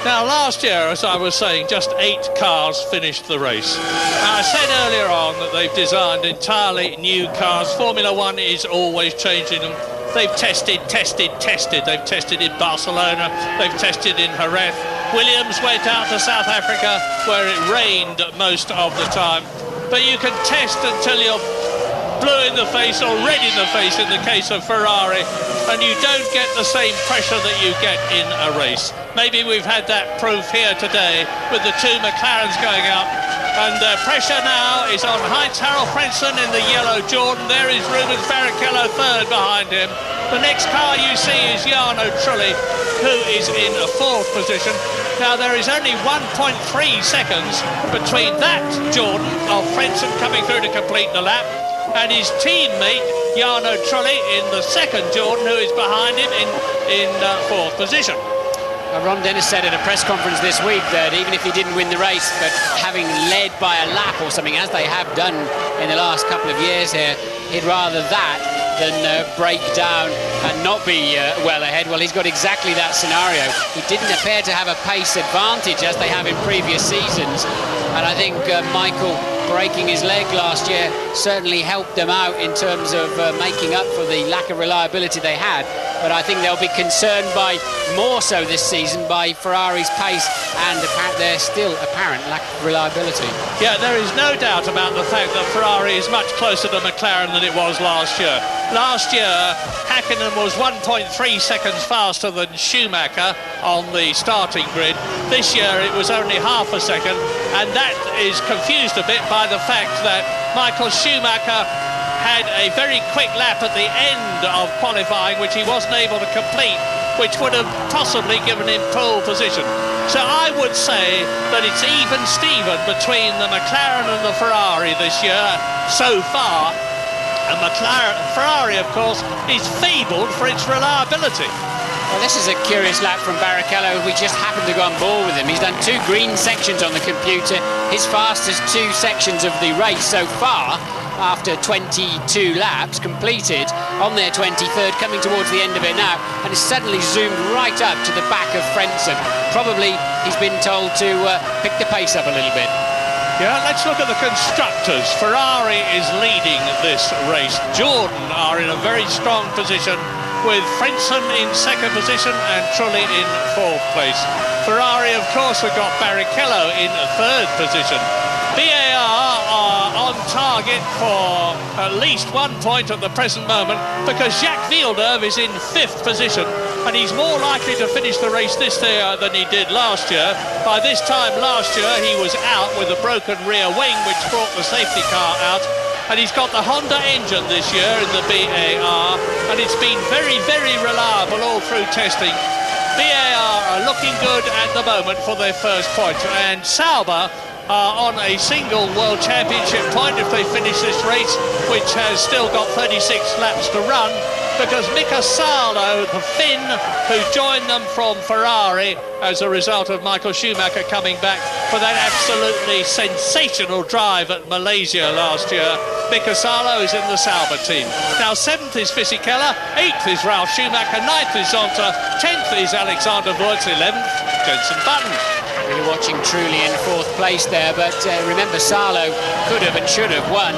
Now, last year, as I was saying, just 8 cars finished the race. Now, I said earlier on that they've designed entirely new cars. Formula One is always changing them. They've tested. They've tested in Barcelona. They've tested in Jerez. Williams went out to South Africa, where it rained most of the time. But you can test until you're blue in the face or red in the face in the case of Ferrari, and you don't get the same pressure that you get in a race. Maybe we've had that proof here today with the 2 McLarens going out. And pressure now is on Heinz Harold Frentzen in the yellow Jordan. There is Rubens Barrichello third behind him. The next car you see is Jarno Trulli, who is in a fourth position. Now, there is only 1.3 seconds between that Jordan of Frentzen coming through to complete the lap and his teammate Jarno Trulli in the second Jordan, who is behind him in fourth position. Ron Dennis said at a press conference this week that even if he didn't win the race, but having led by a lap or something, as they have done in the last couple of years here, he'd rather that than break down and not be well ahead. Well, he's got exactly that scenario. He didn't appear to have a pace advantage as they have in previous seasons, and I think Michael breaking his leg last year certainly helped them out in terms of making up for the lack of reliability they had. But I think they'll be concerned by, more so this season, by Ferrari's pace and their still apparent lack of reliability. Yeah, there is no doubt about the fact that Ferrari is much closer to McLaren than it was last year. Last year, Häkkinen was 1.3 seconds faster than Schumacher on the starting grid. This year it was only half a second, and that is confused a bit by the fact that Michael Schumacher had a very quick lap at the end of qualifying, which he wasn't able to complete, which would have possibly given him pole position. So I would say that it's even Steven between the McLaren and the Ferrari this year so far. And Ferrari, of course, is fabled for its reliability. Well, this is a curious lap from Barrichello. We just happened to go on board with him. He's done 2 green sections on the computer, his fastest 2 sections of the race so far, after 22 laps completed on their 23rd, coming towards the end of it now, and has suddenly zoomed right up to the back of Frentzen. Probably he's been told to pick the pace up a little bit. Yeah, let's look at the constructors. Ferrari is leading this race. Jordan are in a very strong position, with Frentzen in second position and Trulli in fourth place. Ferrari, of course, have got Barrichello in third position. BAR are on target for at least 1 point at the present moment, because Jacques Villeneuve is in fifth position, and he's more likely to finish the race this year than he did last year. By this time last year, he was out with a broken rear wing, which brought the safety car out. And he's got the Honda engine this year in the BAR, and it's been very, very reliable all through testing. BAR are looking good at the moment for their first point, and Sauber are on a single World Championship point if they finish this race, which has still got 36 laps to run, because Mika Salo, the Finn, who joined them from Ferrari as a result of Michael Schumacher coming back for that absolutely sensational drive at Malaysia last year. Mika Salo is in the Sauber team. Now, 7th is Fisichella, 8th is Ralf Schumacher, 9th is Zonta, 10th is Alexander Wurz, 11th, Jenson Button. We were watching Trulli in fourth place there, but remember, Salo could have and should have won.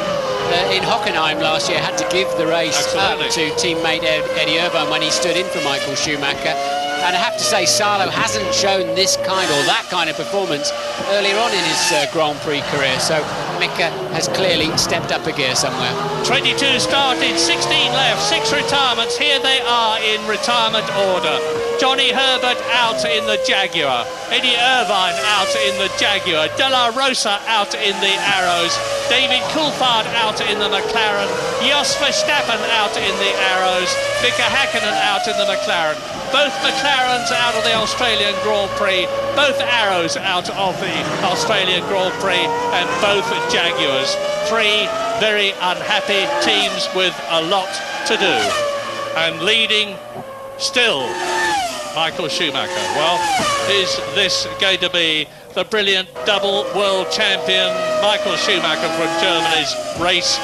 In Hockenheim last year, had to give the race up to teammate Eddie Irvine when he stood in for Michael Schumacher. And I have to say, Salo hasn't shown this kind or that kind of performance earlier on in his Grand Prix career. So Mika has clearly stepped up a gear somewhere. 22 started, 16 left, 6 retirements. Here they are in retirement order. Johnny Herbert out in the Jaguar. Eddie Irvine out in the Jaguar. De La Rosa out in the Arrows. David Coulthard out in the McLaren. Jos Verstappen out in the Arrows. Mika Häkkinen out in the McLaren. Both McLarens out of the Australian Grand Prix. Both Arrows out of the Australian Grand Prix. And both Jaguars. 3 very unhappy teams with a lot to do. And leading still Michael Schumacher. Well, is this going to be the brilliant double world champion Michael Schumacher from Germany's race?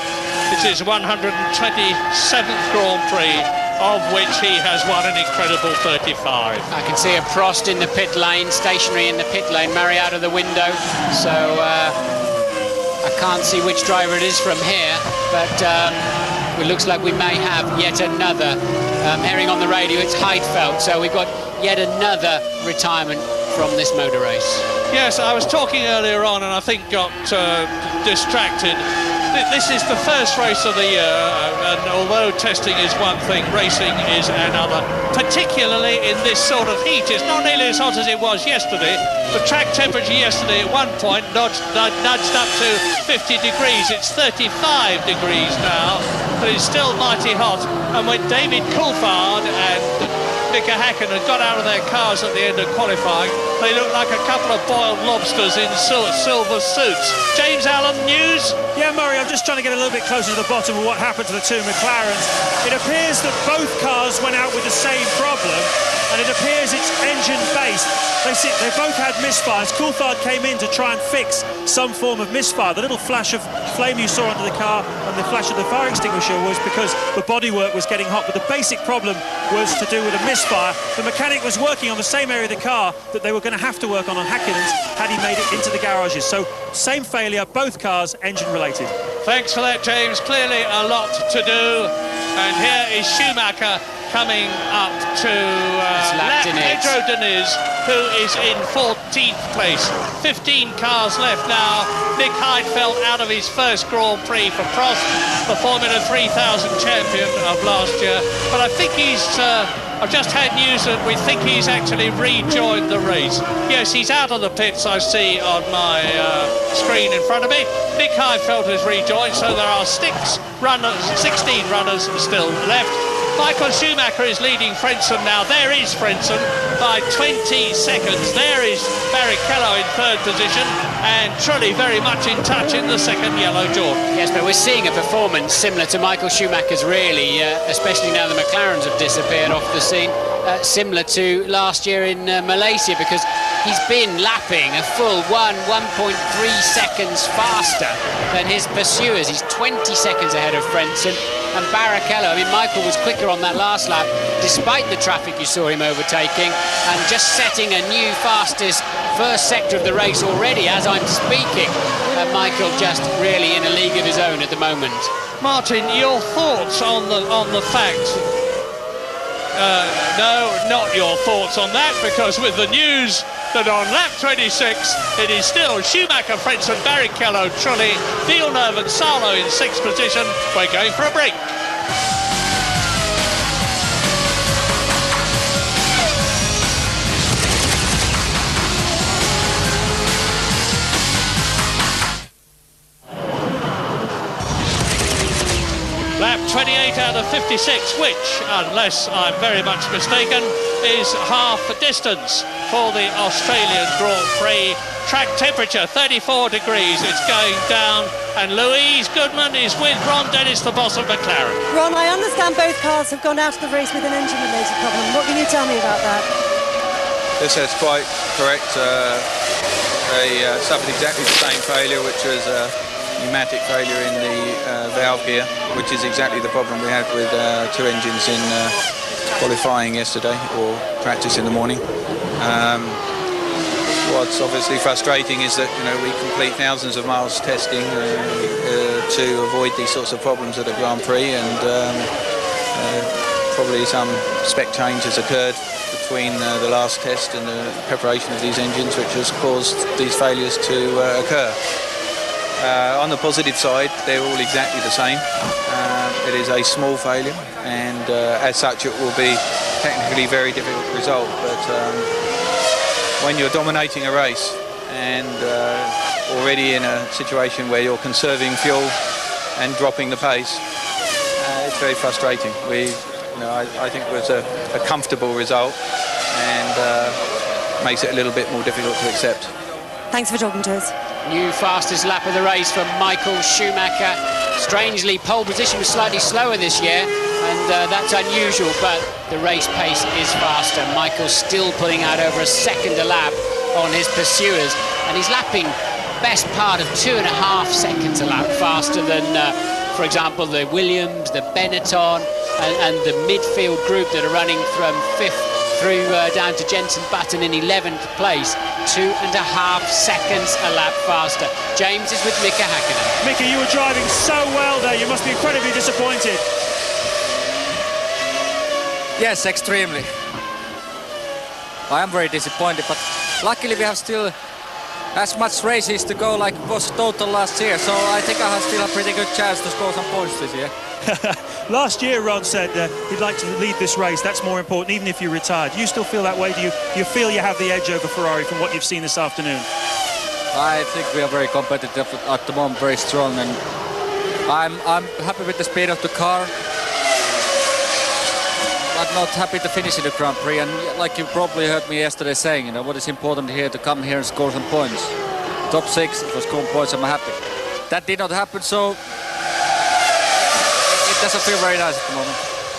It's his 127th Grand Prix, of which he has won an incredible 35. I can see a Prost in the pit lane, stationary in the pit lane, Murray out of the window. So I can't see which driver it is from here, but it looks like we may have yet another. Hearing on the radio, it's Heidfeld, so we've got yet another retirement from this motor race. Yes, I was talking earlier on and I think got distracted. This is the first race of the year, and although testing is one thing, racing is another. Particularly in this sort of heat. It's not nearly as hot as it was yesterday. The track temperature yesterday at one point nudged up to 50 degrees. It's 35 degrees now, but it's still mighty hot. And when David Coulthard and Mika Häkkinen got out of their cars at the end of qualifying, they looked like a couple of boiled lobsters in silver suits. James Allen, news? Yeah, Murray, I'm just trying to get a little bit closer to the bottom of what happened to the two McLarens. It appears that both cars went out with the same problem, and it appears it's engine-based. They both had misfires. Coulthard came in to try and fix some form of misfire. The little flash of flame you saw under the car and the flash of the fire extinguisher was because the bodywork was getting hot, but the basic problem was to do with a misfire. The mechanic was working on the same area of the car that they were going to have to work on Häkkinen's had he made it into the garages. So same failure, both cars engine-related. Thanks for that, James. Clearly a lot to do. And here is Schumacher coming up to Pedro Diniz, who is in 14th place. 15 cars left now. Nick Heidfeld out of his first Grand Prix for Prost, the Formula 3000 champion of last year. But I think he's... I've just had news that we think he's actually rejoined the race. Yes, he's out of the pits, I see on my screen in front of me. Nick Heidfeld has rejoined, so there are 16 runners still left. Michael Schumacher is leading Frentzen now. There is Frentzen by 20 seconds. There is Barrichello in third position, and Trulli very much in touch in the second yellow Jordan. Yes, but we're seeing a performance similar to Michael Schumacher's, really, especially now the McLarens have disappeared off the scene. Similar to last year in Malaysia, because he's been lapping a full 1.3 seconds faster than his pursuers. He's 20 seconds ahead of Frentzen. And Barrichello, I mean, Michael was quicker on that last lap, despite the traffic you saw him overtaking, and just setting a new fastest first sector of the race already as I'm speaking. Michael just really in a league of his own at the moment. Martin, your thoughts on the fact? No, not your thoughts on that, because with the news that on lap 26 it is still Schumacher, Frentzen, Barrichello, Trulli, Villeneuve and Salo in 6th position. We're going for a break. Lap 28 out of 56, which, unless I'm very much mistaken, is half the distance for the Australian Grand Prix. Track temperature 34 degrees, it's going down, and Louise Goodman is with Ron Dennis, the boss of McLaren. Ron, I understand both cars have gone out of the race with an engine-related problem. What can you tell me about that? Yes, that's quite correct. They suffered exactly the same failure, which was pneumatic failure in the valve gear, which is exactly the problem we had with two engines in qualifying yesterday, or practice in the morning. What's obviously frustrating is that we complete thousands of miles testing to avoid these sorts of problems at a Grand Prix, and probably some spec changes occurred between the last test and the preparation of these engines, which has caused these failures to occur. On the positive side, they're all exactly the same. It is a small failure, and as such it will be technically a very difficult result, but when you're dominating a race and already in a situation where you're conserving fuel and dropping the pace, it's very frustrating. I think it was a comfortable result, and makes it a little bit more difficult to accept. Thanks for talking to us. New fastest lap of the race for Michael Schumacher. Strangely, pole position was slightly slower this year, and that's unusual, but the race pace is faster. Michael's still pulling out over a second a lap on his pursuers, and he's lapping best part of 2.5 seconds a lap faster than, for example, the Williams, the Benetton, and the midfield group that are running from 5th through down to Jenson Button in 11th place. 2.5 seconds a lap faster. James is with Mika Häkkinen. Mika, you were driving so well there. You must be incredibly disappointed. Yes, extremely. I am very disappointed, but luckily we have still as much races to go like was total last year. So I think I have still a pretty good chance to score some points this year. Last year, Ron said he'd like to lead this race. That's more important, even if you're retired. Do you still feel that way? Do you feel you have the edge over Ferrari from what you've seen this afternoon? I think we are very competitive at the moment, very strong, and I'm happy with the speed of the car, but not happy to finish in the Grand Prix. And like you probably heard me yesterday saying, you know, what is important here to come here and score some points. Top 6 for scoring points, I'm happy. That did not happen, so it doesn't feel very nice at the moment.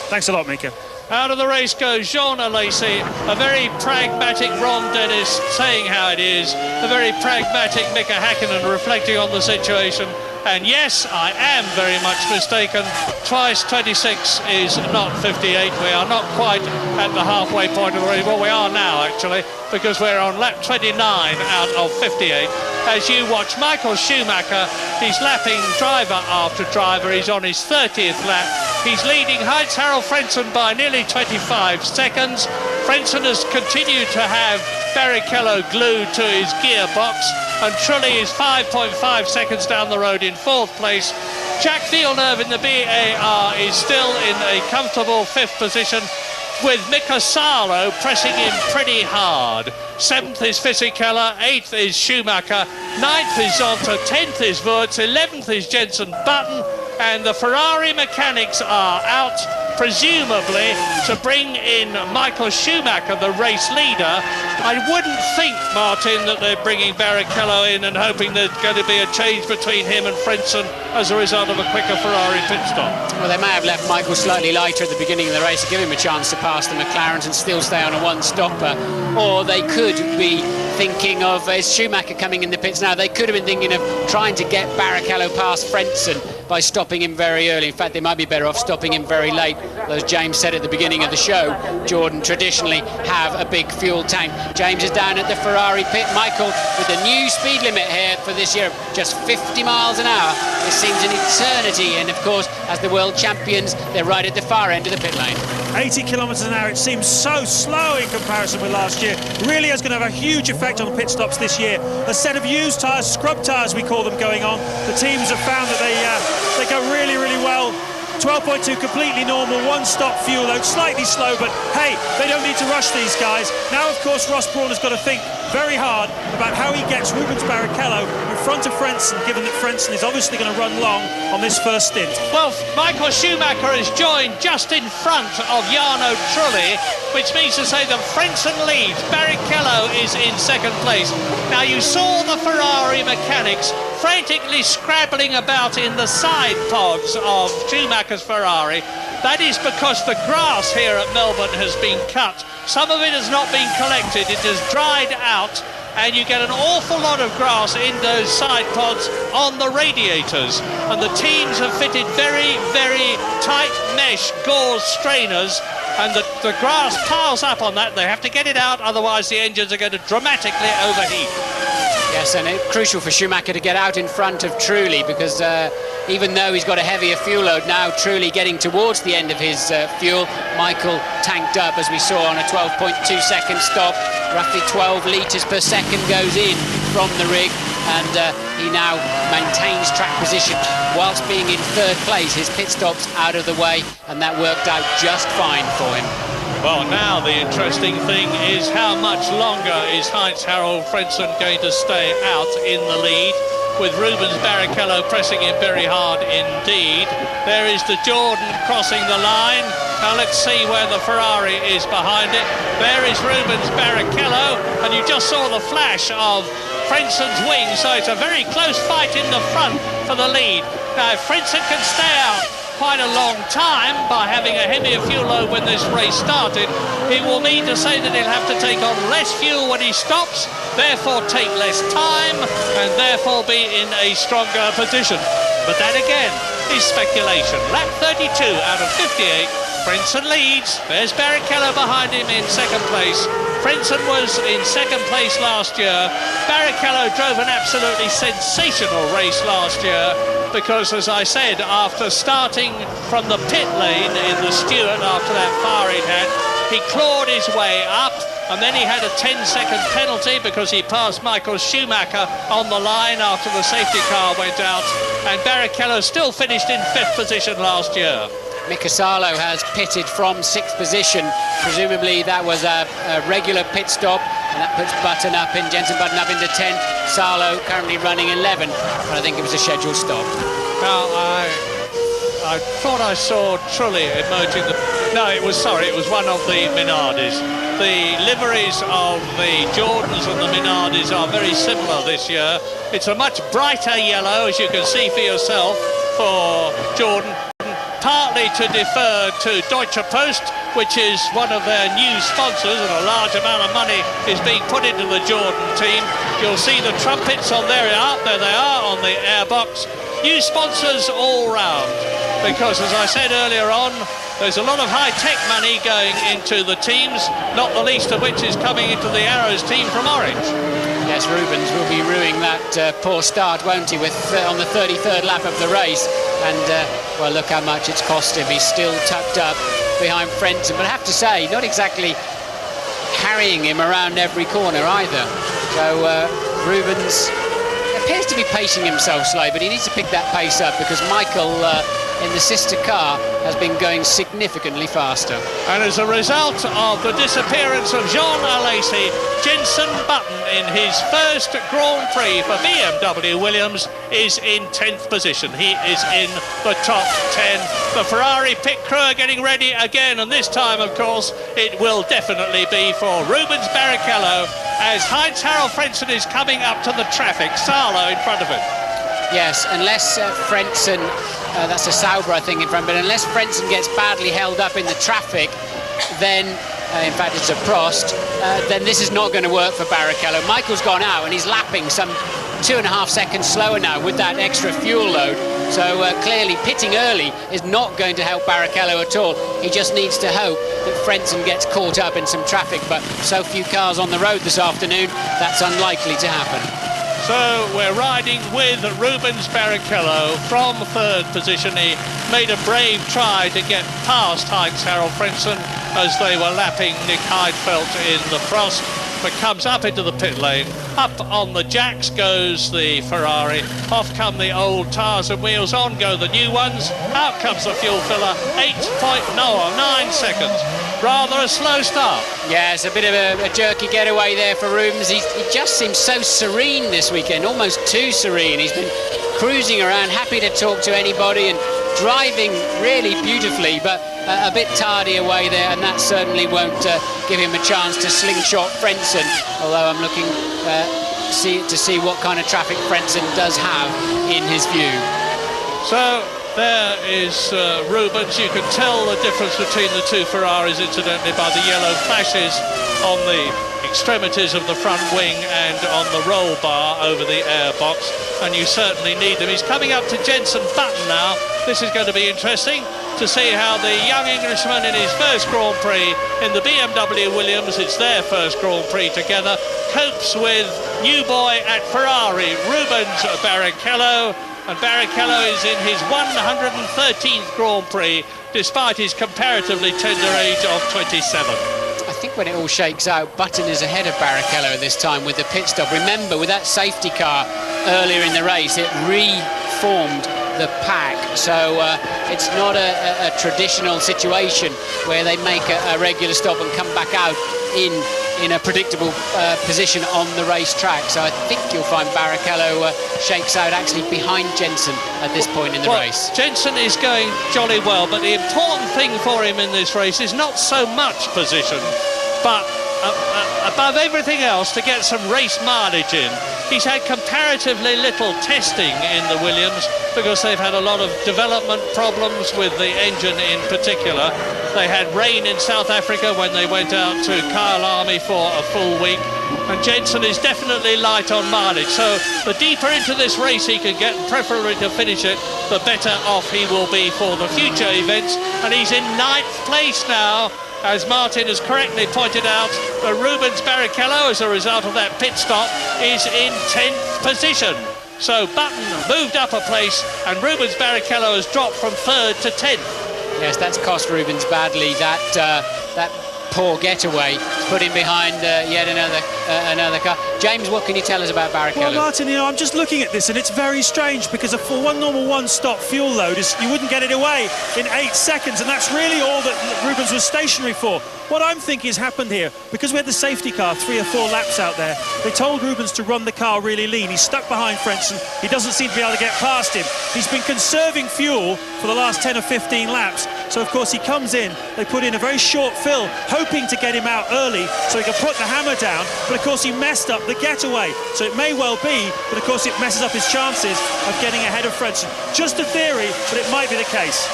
Thanks a lot, Mika. Out of the race goes Jean Alesi, a very pragmatic Ron Dennis saying how it is, a very pragmatic Mika Häkkinen reflecting on the situation. And yes, I am very much mistaken. Twice 26 is not 58. We are not quite at the halfway point of the race. Well, we are now, actually, because we're on lap 29 out of 58. As you watch Michael Schumacher, he's lapping driver after driver. He's on his 30th lap. He's leading Heinz-Harald Frentzen by nearly 25 seconds. Frentzen has continued to have Barrichello glued to his gearbox, and Trulli is 5.5 seconds down the road in 4th place. Jacques Villeneuve in the BAR is still in a comfortable 5th position, with Mika Salo pressing him pretty hard. 7th is Fisichella, 8th is Schumacher, 9th is Zonta, 10th is Wurz, 11th is Jenson Button, and the Ferrari mechanics are out, presumably to bring in Michael Schumacher, the race leader. I wouldn't think, Martin, that they're bringing Barrichello in and hoping there's going to be a change between him and Frentzen as a result of a quicker Ferrari pit stop. Well, they may have left Michael slightly lighter at the beginning of the race to give him a chance to pass the McLarens and still stay on a one-stopper. Or they could be thinking of, as Schumacher coming in the pits now, they could have been thinking of trying to get Barrichello past Frentzen by stopping him very early. In fact, they might be better off stopping him very late. As James said at the beginning of the show, Jordan traditionally have a big fuel tank. James is down at the Ferrari pit. Michael, with the new speed limit here for this year, just 50 miles an hour. This seems an eternity, and of course, as the world champions, they're right at the far end of the pit lane. 80 kilometres an hour, it seems so slow in comparison with last year. Really is going to have a huge effect on the pit stops this year. A set of used tyres, scrub tyres we call them, going on. The teams have found that they go really, really well. 12.2 completely normal, one-stop fuel load, slightly slow, but hey, they don't need to rush these guys. Now, of course, Ross Brawn has got to think very hard about how he gets Rubens Barrichello in front of Frentzen, given that Frentzen is obviously going to run long on this first stint. Well, Michael Schumacher has joined just in front of Jarno Trulli, which means to say that Frentzen leads. Barrichello is in 2nd place. Now, you saw the Ferrari mechanics frantically scrabbling about in the side pods of Schumacher's Ferrari. That is because the grass here at Melbourne has been cut. Some of it has not been collected. It has dried out, and you get an awful lot of grass in those side pods on the radiators. And the teams have fitted very, very tight mesh gauze strainers, and the grass piles up on that. They have to get it out, otherwise the engines are going to dramatically overheat. Yes, and it's crucial for Schumacher to get out in front of Trulli, because even though he's got a heavier fuel load now, Trulli getting towards the end of his fuel, Michael tanked up, as we saw, on a 12.2 second stop. Roughly 12 litres per second goes in from the rig, and he now maintains track position whilst being in 3rd place. His pit stop's out of the way, and that worked out just fine for him. Well, now the interesting thing is how much longer is Heinz-Harald Frentzen going to stay out in the lead, with Rubens Barrichello pressing him very hard indeed. There is the Jordan crossing the line. Now let's see where the Ferrari is behind it. There is Rubens Barrichello, and you just saw the flash of Frentzen's wing, so it's a very close fight in the front for the lead. Now, if Frentzen can stay out quite a long time by having a heavier fuel load when this race started, it will mean to say that he'll have to take on less fuel when he stops, therefore take less time, and therefore be in a stronger position. But that again is speculation. Lap 32 out of 58. Frentzen leads. There's Barrichello behind him in 2nd place. Frentzen was in 2nd place last year. Barrichello drove an absolutely sensational race last year, because, as I said, after starting from the pit lane in the Stewart after that fire he'd had, he clawed his way up and then he had a 10-second penalty because he passed Michael Schumacher on the line after the safety car went out, and Barrichello still finished in 5th position last year. Mika Salo has pitted from 6th position. Presumably that was a regular pit stop, and that puts Button up in, Jenson Button up into 10th. Salo currently running 11th, but I think it was a scheduled stop. Now, I thought I saw Trulli emerging. No, it was one of the Minardis. The liveries of the Jordans and the Minardis are very similar this year. It's a much brighter yellow, as you can see for yourself, for Jordan, partly to defer to Deutsche Post, which is one of their new sponsors, and a large amount of money is being put into the Jordan team. You'll see the trumpets on there they are on the airbox. New sponsors all round, because as I said earlier on, there's a lot of high-tech money going into the teams, not the least of which is coming into the Arrows team from Orange. Yes, Rubens will be ruining that poor start, won't he, with on the 33rd lap of the race. And, well, look how much it's cost him. He's still tucked up behind Frentzen, but I have to say, not exactly carrying him around every corner either. So Rubens appears to be pacing himself slightly, but he needs to pick that pace up because Michael in the sister car has been going significantly faster. And as a result of the disappearance of Jean Alesi, Jenson Button in his first Grand Prix for BMW Williams is in 10th position. He is in the top 10. The Ferrari pit crew are getting ready again, and this time, of course, it will definitely be for Rubens Barrichello as Heinz-Harald Frentzen is coming up to the traffic. Salo in front of him. Yes, unless Frentzen, that's a Sauber, I think, in front, but unless Frentzen gets badly held up in the traffic, then, in fact, it's a Prost, then this is not going to work for Barrichello. Michael's gone out, and he's lapping some 2.5 seconds slower now with that extra fuel load. So clearly, pitting early is not going to help Barrichello at all. He just needs to hope that Frentzen gets caught up in some traffic, but so few cars on the road this afternoon, that's unlikely to happen. So we're riding with Rubens Barrichello from 3rd position. He made a brave try to get past Heinz-Harald Frentzen as they were lapping Nick Heidfeld in the frost, but comes up into the pit lane. Up on the jacks goes the Ferrari. Off come the old tyres and wheels, on go the new ones. Out comes the fuel filler. 9 seconds. Rather a slow start. Yeah, it's a bit of a jerky getaway there for Rubens. He just seems so serene this weekend, almost too serene. He's been cruising around, happy to talk to anybody and driving really beautifully, but a bit tardy away there, and that certainly won't give him a chance to slingshot Frentzen, although I'm looking to see what kind of traffic Frentzen does have in his view. So there is Rubens. You can tell the difference between the two Ferraris, incidentally, by the yellow flashes on the extremities of the front wing and on the roll bar over the airbox, and you certainly need them. He's coming up to Jenson Button now. This is going to be interesting to see how the young Englishman in his first Grand Prix in the BMW Williams, it's their first Grand Prix together, copes with new boy at Ferrari, Rubens Barrichello. And Barrichello is in his 113th Grand Prix, despite his comparatively tender age of 27. I think when it all shakes out, Button is ahead of Barrichello this time with the pit stop. Remember, with that safety car earlier in the race, it reformed the pack. So it's not a traditional situation where they make a regular stop and come back out in a predictable position on the racetrack. So I think you'll find Barrichello shakes out actually behind Jenson at this point in the race. Jenson is going jolly well, but the important thing for him in this race is not so much position, but above everything else, to get some race mileage in. He's had comparatively little testing in the Williams because they've had a lot of development problems with the engine in particular. They had rain in South Africa when they went out to Kyalami for a full week, and Jenson is definitely light on mileage. So the deeper into this race he can get, preferably to finish it, the better off he will be for the future events. And he's in 9th place now, as Martin has correctly pointed out. Rubens Barrichello, as a result of that pit stop, is in 10th position. So Button moved up a place, and Rubens Barrichello has dropped from 3rd to 10th. Yes, that's cost Rubens badly, that poor getaway. put him behind yet another car. James, what can you tell us about Barrichello? Well, Martin, I'm just looking at this, and it's very strange because for one normal one-stop fuel load, you wouldn't get it away in 8 seconds, and that's really all that Rubens was stationary for. What I'm thinking has happened here, because we had the safety car 3 or 4 laps out there, they told Rubens to run the car really lean. He's stuck behind Frentzen. He doesn't seem to be able to get past him. He's been conserving fuel for the last 10 or 15 laps. So, of course, he comes in. They put in a very short fill, hoping to get him out early so he can put the hammer down. But, of course, he messed up the getaway. So it may well be, but, of course, it messes up his chances of getting ahead of Frentzen. Just a theory, but it might be the case.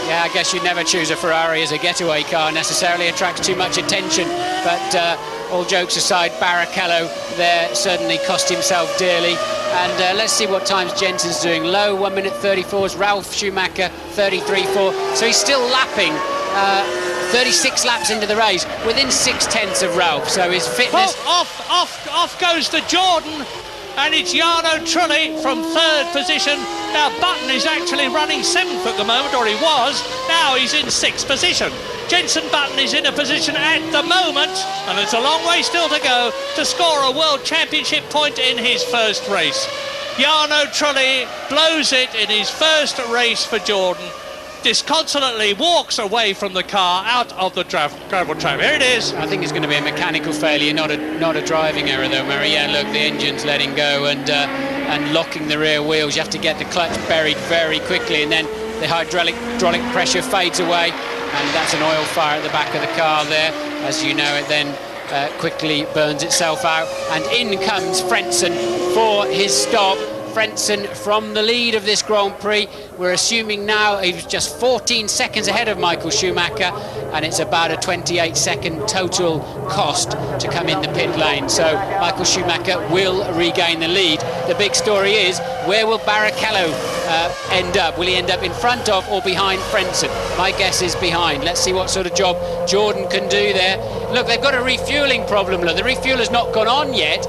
Yeah, I guess you'd never choose a Ferrari as a getaway car necessarily. Attracts too much attention. But all jokes aside, Barrichello there certainly cost himself dearly. And let's see what times Jensen's doing. Low, 1 minute 34. Ralf Schumacher, 33.4. So he's still lapping 36 laps into the race, within 6/10 of Ralf. So his fitness... Off goes the Jordan. And it's Jarno Trulli from 3rd position. Now Button is actually running 7th at the moment, or he was. Now he's in 6th position. Jenson Button is in a position at the moment, and it's a long way still to go, to score a World Championship point in his first race. Jarno Trulli blows it in his first race for Jordan. Disconsolately walks away from the car out of the gravel trap. Here it is. I think it's going to be a mechanical failure, not a driving error though, Murray. Yeah, look, the engine's letting go and locking the rear wheels. You have to get the clutch buried very quickly, and then the hydraulic pressure fades away, and that's an oil fire at the back of the car there. As you know, it then quickly burns itself out, and in comes Frentzen for his stop. Frentzen from the lead of this Grand Prix. We're assuming now he's just 14 seconds ahead of Michael Schumacher, and it's about a 28-second total cost to come in the pit lane. So Michael Schumacher will regain the lead. The big story is, where will Barrichello end up? Will he end up in front of or behind Frentzen? My guess is behind. Let's see what sort of job Jordan can do there. Look, they've got a refueling problem. Look, the refueler's not gone on yet.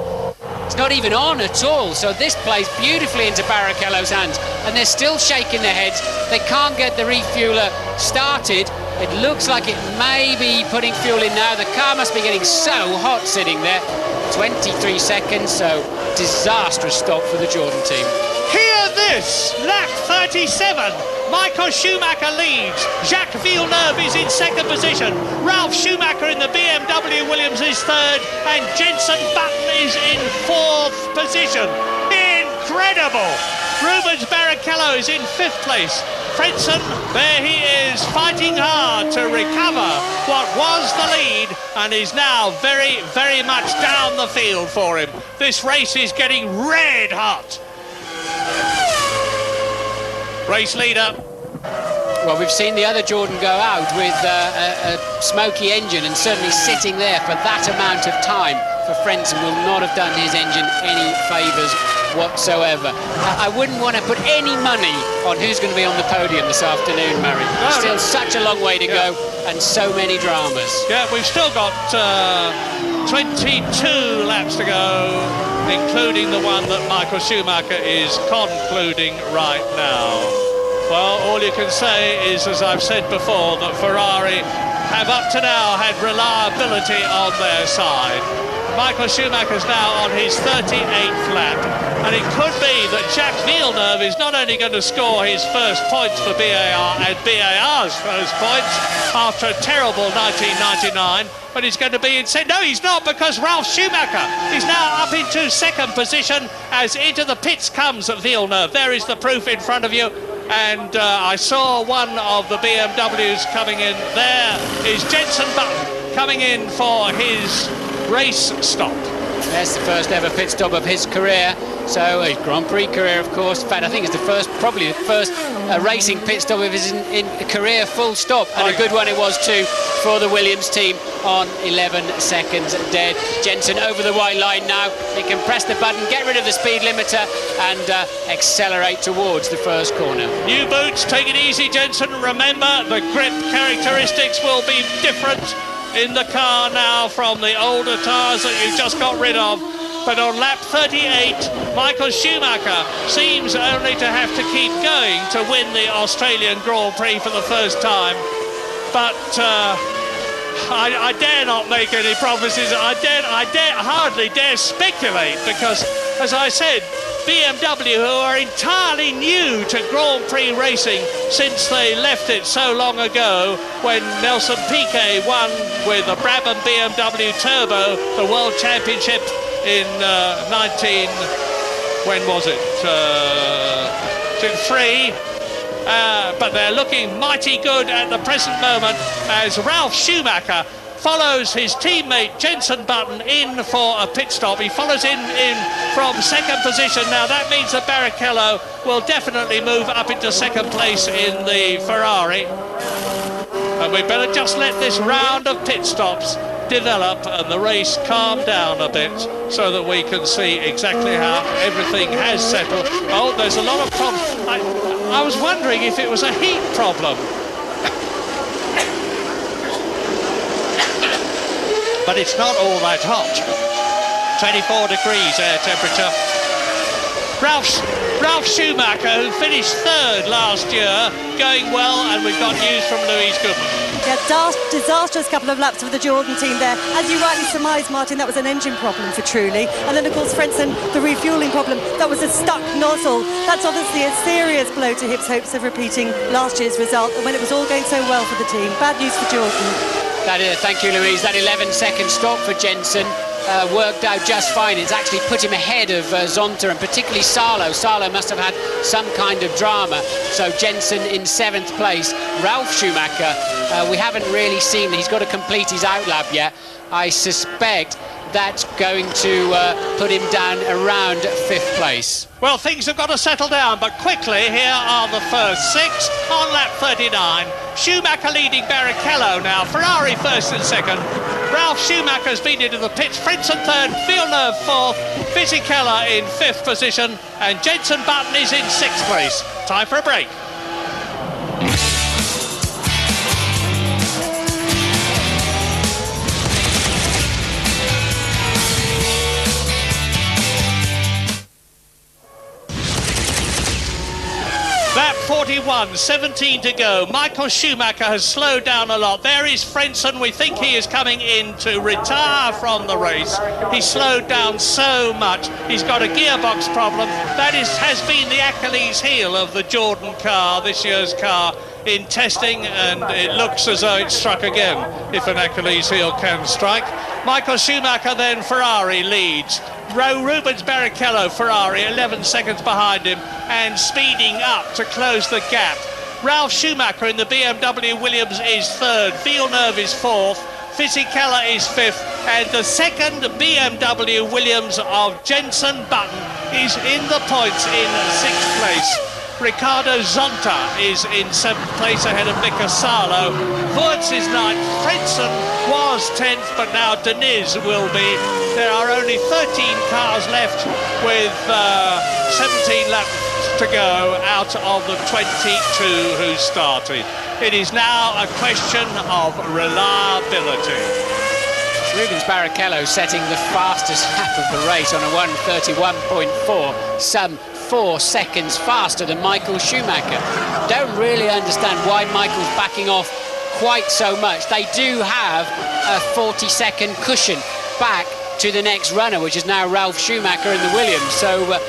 It's not even on at all, so this plays beautifully into Barrichello's hands, and they're still shaking their heads. They can't get the refueler started. It looks like it may be putting fuel in now. The car must be getting so hot sitting there. 23 seconds, so disastrous stop for the Jordan team. Hear this, lap 37. Michael Schumacher leads. Jacques Villeneuve is in 2nd position. Ralf Schumacher in the BMW Williams is 3rd, and Jenson Button is in 4th position. Incredible! Rubens Barrichello is in 5th place. Frentzen, there he is, fighting hard to recover what was the lead, and is now very, very much down the field for him. This race is getting red hot. Race leader. Well, we've seen the other Jordan go out with a smoky engine, and certainly sitting there for that amount of time for Frentzen will not have done his engine any favours whatsoever. I wouldn't want to put any money on who's going to be on the podium this afternoon, Murray. Still such a long way to go, and so many dramas. Yeah, we've still got 22 laps to go, including the one that Michael Schumacher is concluding right now. Well, all you can say is, as I've said before, that Ferrari have up to now had reliability on their side. Michael Schumacher's now on his 38th lap, and it could be that Jacques Villeneuve is not only going to score his first points for BAR and BAR's first points after a terrible 1999, but he's going to be in... No, he's not, because Ralf Schumacher is now up into 2nd position as into the pits comes Villeneuve. There is the proof in front of you. And I saw one of the BMWs coming in. There is Jenson Button coming in for his race stop. That's the first ever pit stop of his career. So a Grand Prix career, of course. In fact, I think it's the first, probably the first racing pit stop of his in career full stop. And a good one it was too for the Williams team on 11 seconds dead. Jenson over the white line now. He can press the button, get rid of the speed limiter, and accelerate towards the first corner. New boots, take it easy, Jenson. Remember, the grip characteristics will be different in the car now from the older tyres that you've just got rid of. But on lap 38, Michael Schumacher seems only to have to keep going to win the Australian Grand Prix for the first time. But I dare not make any promises. I hardly dare speculate because, as I said, BMW, who are entirely new to Grand Prix racing since they left it so long ago when Nelson Piquet won with a Brabham BMW Turbo the World Championship in when was it? 3. But they're looking mighty good at the present moment as Ralf Schumacher follows his teammate Jenson Button in for a pit stop. He follows in from second position. Now that means that Barrichello will definitely move up into second place in the Ferrari. And we better just let this round of pit stops develop and the race calm down a bit so that we can see exactly how everything has settled. Oh, there's a lot of problems. I was wondering if it was a heat problem. But it's not all that hot. 24 degrees air temperature. Ralf Schumacher, who finished third last year, going well, and we've got news from Louise Goodman. Yeah, disastrous couple of laps for the Jordan team there. As you rightly surmised, Martin, that was an engine problem for Trulli. And then, of course, Frentzen, the refuelling problem, that was a stuck nozzle. That's obviously a serious blow to Hip's hopes of repeating last year's result when it was all going so well for the team. Bad news for Jordan. Thank you, Louise. That 11-second stop for Jenson worked out just fine. It's actually put him ahead of Zonta and particularly Salo. Salo must have had some kind of drama. So Jenson in 7th place. Ralf Schumacher, we haven't really seen. He's got to complete his outlap yet. I suspect that's going to put him down around 5th place. Well, things have got to settle down, but quickly, here are the first 6 on lap 39. Schumacher leading Barrichello now. Ferrari first and second. Ralf Schumacher's been into the pits. Frentzen third, Villeneuve 4th, Fisichella in 5th position, and Jenson Button is in 6th place. Time for a break. Lap 41, 17 to go. Michael Schumacher has slowed down a lot. There is Frentzen. We think he is coming in to retire from the race. He slowed down so much. He's got a gearbox problem. That has been the Achilles heel of the Jordan car, this year's car, in testing, and it looks as though it struck again, if an Achilles heel can strike. Michael Schumacher then Ferrari leads. Rubens Barrichello, Ferrari, 11 seconds behind him and speeding up to close the gap. Ralf Schumacher in the BMW Williams is third. Villeneuve is fourth. Fisichella is fifth. And the second BMW Williams of Jenson Button is in the points in sixth place. Ricardo Zonta is in 7th place ahead of Mika Salo. Wurz is 9th. Frentzen was 10th, but now Deniz will be. There are only 13 cars left with 17 laps to go out of the 22 who started. It is now a question of reliability. Rubens Barrichello setting the fastest lap of the race on a 1:31.4, some 4 seconds faster than Michael Schumacher. Don't really understand why Michael's backing off quite so much. They do have a 40-second cushion back to the next runner, which is now Ralf Schumacher in the Williams. So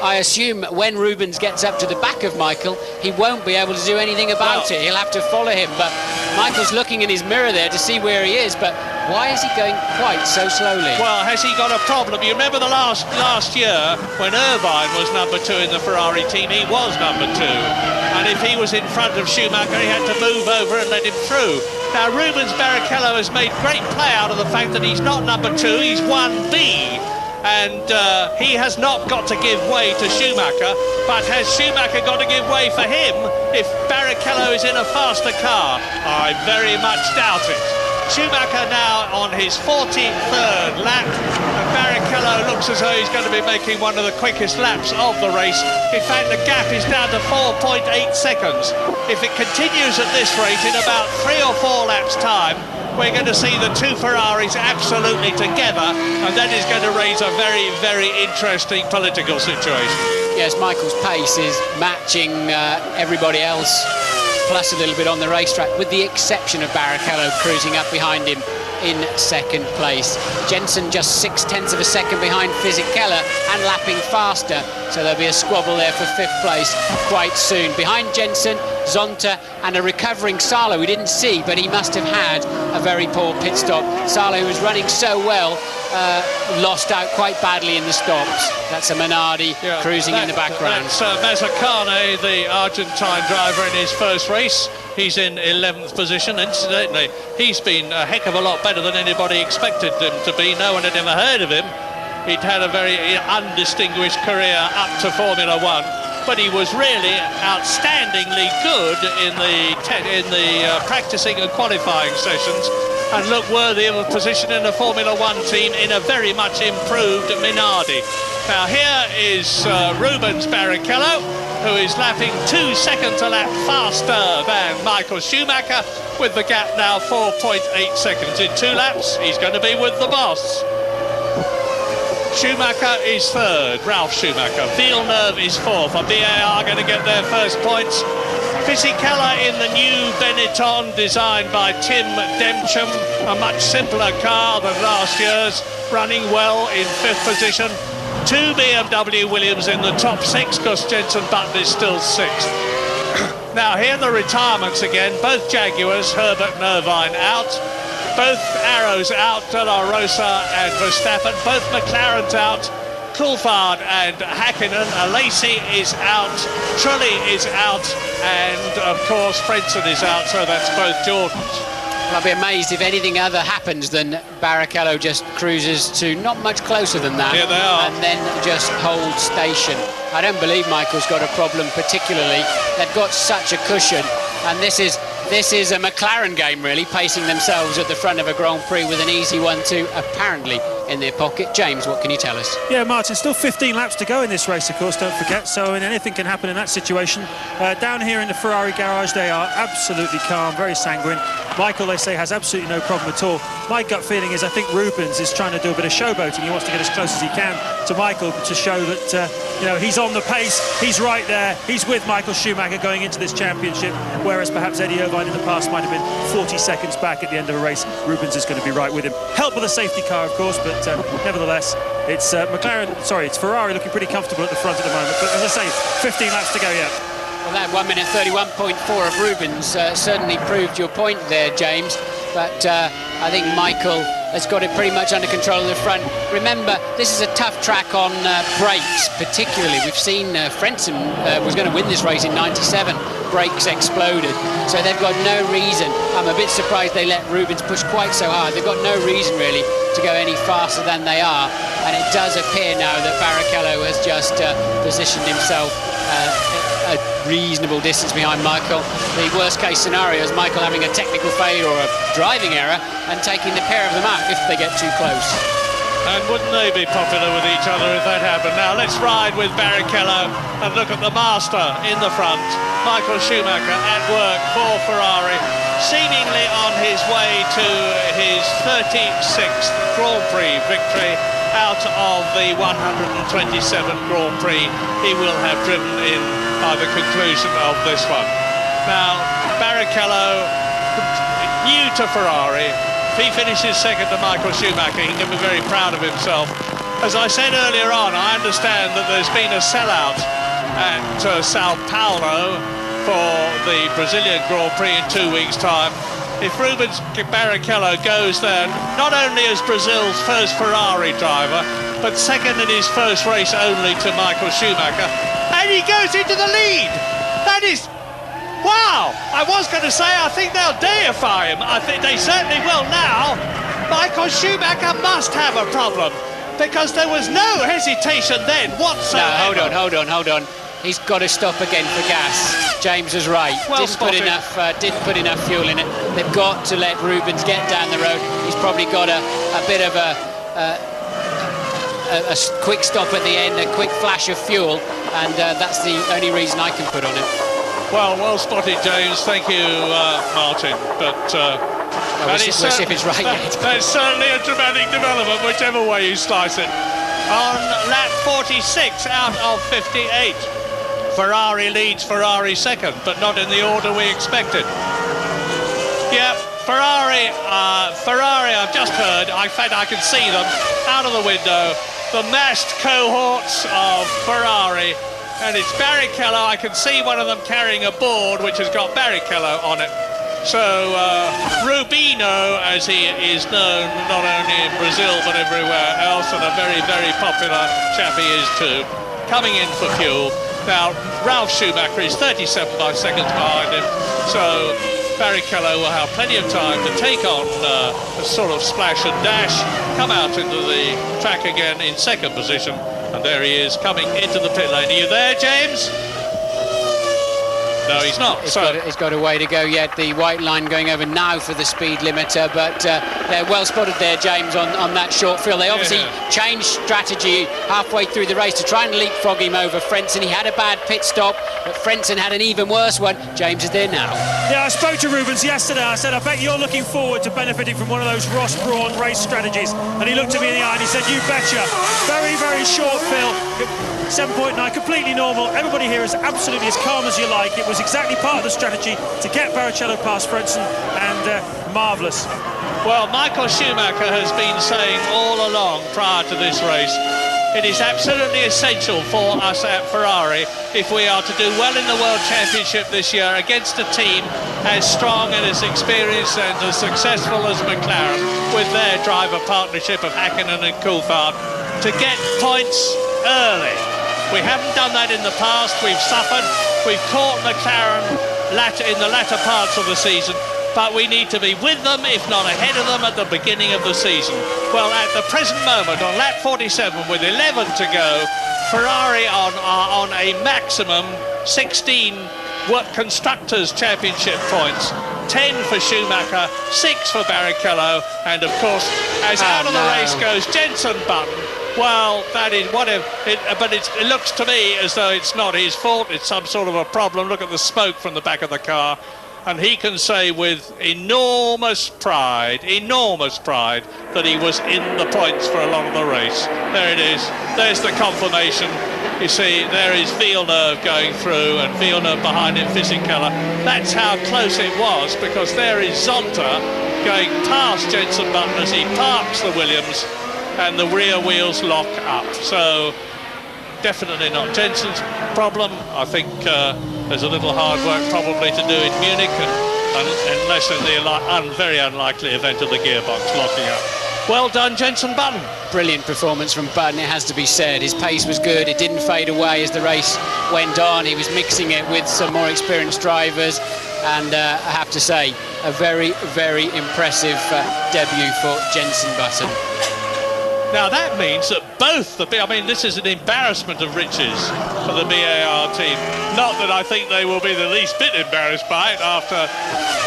I assume when Rubens gets up to the back of Michael, he won't be able to do anything about it. He'll have to follow him. But Michael's looking in his mirror there to see where he is. But why is he going quite so slowly? Well, has he got a problem? You remember the last year when Irvine was number 2 in the Ferrari team, he was number 2. And if he was in front of Schumacher, he had to move over and let him through. Now, Rubens Barrichello has made great play out of the fact that he's not number 2, he's 1B. And he has not got to give way to Schumacher, but has Schumacher got to give way for him if Barrichello is in a faster car? I very much doubt it. Schumacher now on his 43rd lap, and Barrichello looks as though he's going to be making one of the quickest laps of the race. In fact, the gap is down to 4.8 seconds. If it continues at this rate, in about 3 or 4 laps' time, we're going to see the 2 Ferraris absolutely together, and that is going to raise a very, very interesting political situation. Yes, Michael's pace is matching everybody else plus a little bit on the racetrack, with the exception of Barrichello cruising up behind him in second place. Jensen just 0.6 of a second behind Fisichella and lapping faster, so there'll be a squabble there for 5th place quite soon. Behind Jensen, Zonta and a recovering Salo we didn't see, but he must have had a very poor pit stop. Salo, who was running so well, lost out quite badly in the stops. That's a Minardi cruising in the background. That's Mazzocane, the Argentine driver, in his first race. He's in 11th position. Incidentally, he's been a heck of a lot better than anybody expected him to be. No one had ever heard of him. He'd had a very undistinguished career up to Formula One, but he was really outstandingly good in the practicing and qualifying sessions, and looked worthy of a position in the Formula One team in a very much improved Minardi. Now here is Rubens Barrichello, who is lapping 2 seconds a lap faster than Michael Schumacher, with the gap now 4.8 seconds. In 2 laps, he's going to be with the boss. Schumacher is 3rd, Ralf Schumacher. Villeneuve is 4th. A BAR going to get their first points. Fisichella in the new Benetton designed by Tim Demcham, a much simpler car than last year's, running well in 5th position. 2 BMW Williams in the top 6, because Jenson Button is still 6th. Now here are the retirements again. Both Jaguars, Herbert and Irvine out. Both Arrows out, De La Rosa and Verstappen. Both McLarens out. Coulthard and Hakkinen. Lacey is out. Trulli is out. And, of course, Frentzen is out, so that's both Jordans. I'll be amazed if anything other happens than Barrichello just cruises to not much closer than that. Here they are. And then just holds station. I don't believe Michael's got a problem particularly. They've got such a cushion, and this is a McLaren game, really, pacing themselves at the front of a Grand Prix with an easy 1-2 apparently in their pocket. James, what can you tell us? Yeah, Martin, still 15 laps to go in this race, of course, don't forget, so anything can happen in that situation. Down here in the Ferrari garage, they are absolutely calm, very sanguine. Michael, they say, has absolutely no problem at all. My gut feeling is I think Rubens is trying to do a bit of showboating. He wants to get as close as he can to Michael to show that he's on the pace, he's right there, he's with Michael Schumacher going into this championship, whereas perhaps Eddie Irvine in the past might have been 40 seconds back at the end of a race. Rubens is going to be right with him. Help with a safety car, of course, but nevertheless, it's it's Ferrari looking pretty comfortable at the front at the moment. But as I say, 15 laps to go yet. Well, that 1 minute 31.4 of Rubens certainly proved your point there, James. But I think Michael has got it pretty much under control in the front. Remember, this is a tough track on brakes, particularly. We've seen Frentzen was going to win this race in '97. Brakes exploded. So they've got no reason. I'm a bit surprised they let Rubens push quite so hard. They've got no reason, really, to go any faster than they are. And it does appear now that Barrichello has just positioned himself a reasonable distance behind Michael. The worst case scenario is Michael having a technical failure or a driving error and taking the pair of them out if they get too close. And wouldn't they be popular with each other if that happened? Now let's ride with Barrichello and look at the master in the front. Michael Schumacher at work for Ferrari, seemingly on his way to his 36th Grand Prix victory out of the 127 Grand Prix he will have driven in by the conclusion of this one. Now, Barrichello, new to Ferrari, if he finishes second to Michael Schumacher, he can be very proud of himself. As I said earlier on, I understand that there's been a sellout at Sao Paulo for the Brazilian Grand Prix in 2 weeks' time. If Rubens Barrichello goes there, not only as Brazil's first Ferrari driver, but second in his first race only to Michael Schumacher, and he goes into the lead. That is, wow! I was going to say, I think they'll deify him. I think they certainly will now. Michael Schumacher must have a problem, because there was no hesitation then whatsoever. No, hold on. He's got to stop again for gas. James was right. Well didn't put enough fuel in it. They've got to let Rubens get down the road. He's probably got a bit of a quick stop at the end, a quick flash of fuel, and that's the only reason I can put on it. Well spotted, James. Thank you, Martin. But we'll see if it's right yet. That's certainly a dramatic development, whichever way you slice it. On lap 46 out of 58. Ferrari leads, Ferrari second, but not in the order we expected. Yeah, Ferrari, I've just heard, in fact I can see them out of the window, the massed cohorts of Ferrari, and it's Barrichello. I can see one of them carrying a board which has got Barrichello on it. So Rubino, as he is known not only in Brazil but everywhere else, and a very, very popular chap he is too, coming in for fuel. Now, Ralf Schumacher is 37 seconds behind him, so Barrichello will have plenty of time to take on a sort of splash and dash, come out into the track again in second position, and there he is coming into the pit lane. Are you there, James? No, he's not. He's got a way to go yet. The white line going over now for the speed limiter, but they're well spotted there, James, on that short fill. They obviously changed strategy halfway through the race to try and leapfrog him over Frentzen. He had a bad pit stop, but Frentzen had an even worse one. James is there now. Yeah, I spoke to Rubens yesterday. I said, I bet you're looking forward to benefiting from one of those Ross Brawn race strategies. And he looked at me in the eye and he said, you betcha. Very, very short fill. 7.9, completely normal. Everybody here is absolutely as calm as you like. It was exactly part of the strategy to get Barrichello past Frentzen, and marvellous. Well, Michael Schumacher has been saying all along prior to this race, it is absolutely essential for us at Ferrari, if we are to do well in the World Championship this year against a team as strong and as experienced and as successful as McLaren, with their driver partnership of Häkkinen and Coulthard, to get points early. We haven't done that in the past. We've suffered. We've caught McLaren in the latter parts of the season, but we need to be with them, if not ahead of them, at the beginning of the season. Well, at the present moment, on lap 47, with 11 to go, Ferrari are on a maximum 16 Constructors' Championship points. 10 for Schumacher, 6 for Barrichello, and of course, as out of the race goes Jenson Button. Well, that is whatever. But it looks to me as though it's not his fault. It's some sort of a problem. Look at the smoke from the back of the car. And he can say with enormous pride that he was in the points for a lot of the race. There it is. There's the confirmation. You see, there is Villeneuve going through, and Villeneuve behind him, Fisichella. That's how close it was, because there is Zonta going past Jenson Button as he parks the Williams, and the rear wheels lock up. So definitely not Jenson's problem. I think there's a little hard work probably to do in Munich, unless in the very unlikely event of the gearbox locking up. Well done, Jenson Button. Brilliant performance from Button, it has to be said. His pace was good. It didn't fade away as the race went on. He was mixing it with some more experienced drivers, and I have to say, a very, very impressive debut for Jenson Button. Now that means that this is an embarrassment of riches for the BAR team. Not that I think they will be the least bit embarrassed by it after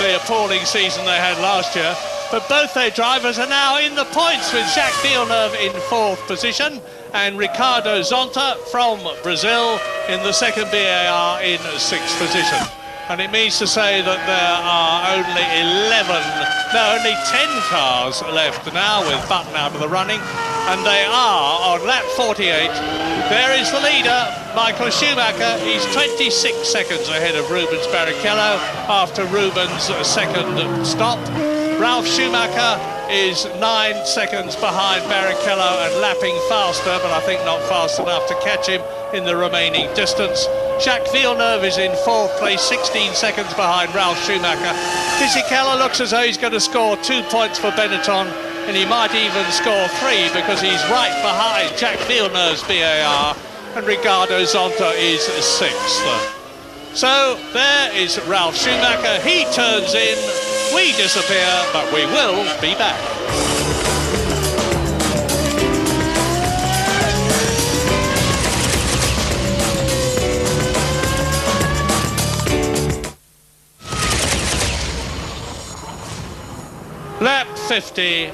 the appalling season they had last year, but both their drivers are now in the points, with Jacques Villeneuve in 4th position and Ricardo Zonta from Brazil in the second BAR in 6th position. And it means to say that there are only 10 cars left now with Button out of the running, and they are on lap 48. There is the leader, Michael Schumacher. He's 26 seconds ahead of Rubens Barrichello after Rubens' second stop. Ralf Schumacher is 9 seconds behind Barrichello and lapping faster, but I think not fast enough to catch him in the remaining distance. Jacques Villeneuve is in 4th place, 16 seconds behind Ralf Schumacher. Fisichella looks as though he's going to score 2 points for Benetton, and he might even score 3, because he's right behind Jacques Villeneuve's BAR, and Ricardo Zonta is 6th. So there is Ralf Schumacher. He turns in, we disappear, but we will be back. Lap 50, 8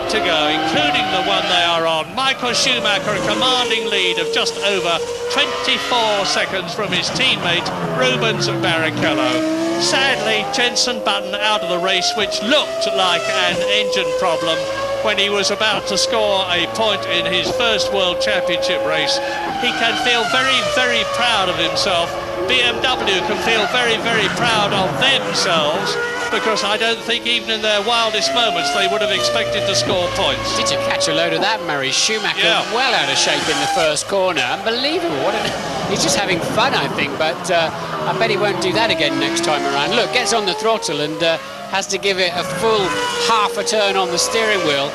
to go, including the one they are on. Michael Schumacher, a commanding lead of just over 24 seconds from his teammate, Rubens Barrichello. Sadly, Jenson Button out of the race, which looked like an engine problem. when he was about to score a point in his first World Championship race. He can feel very, very proud of himself. BMW can feel very, very proud of themselves, because I don't think even in their wildest moments they would have expected to score points. Did you catch a load of that, Murray? Schumacher well out of shape in the first corner. Unbelievable. He's just having fun, I think, but I bet he won't do that again next time around. Look, gets on the throttle and has to give it a full half a turn on the steering wheel,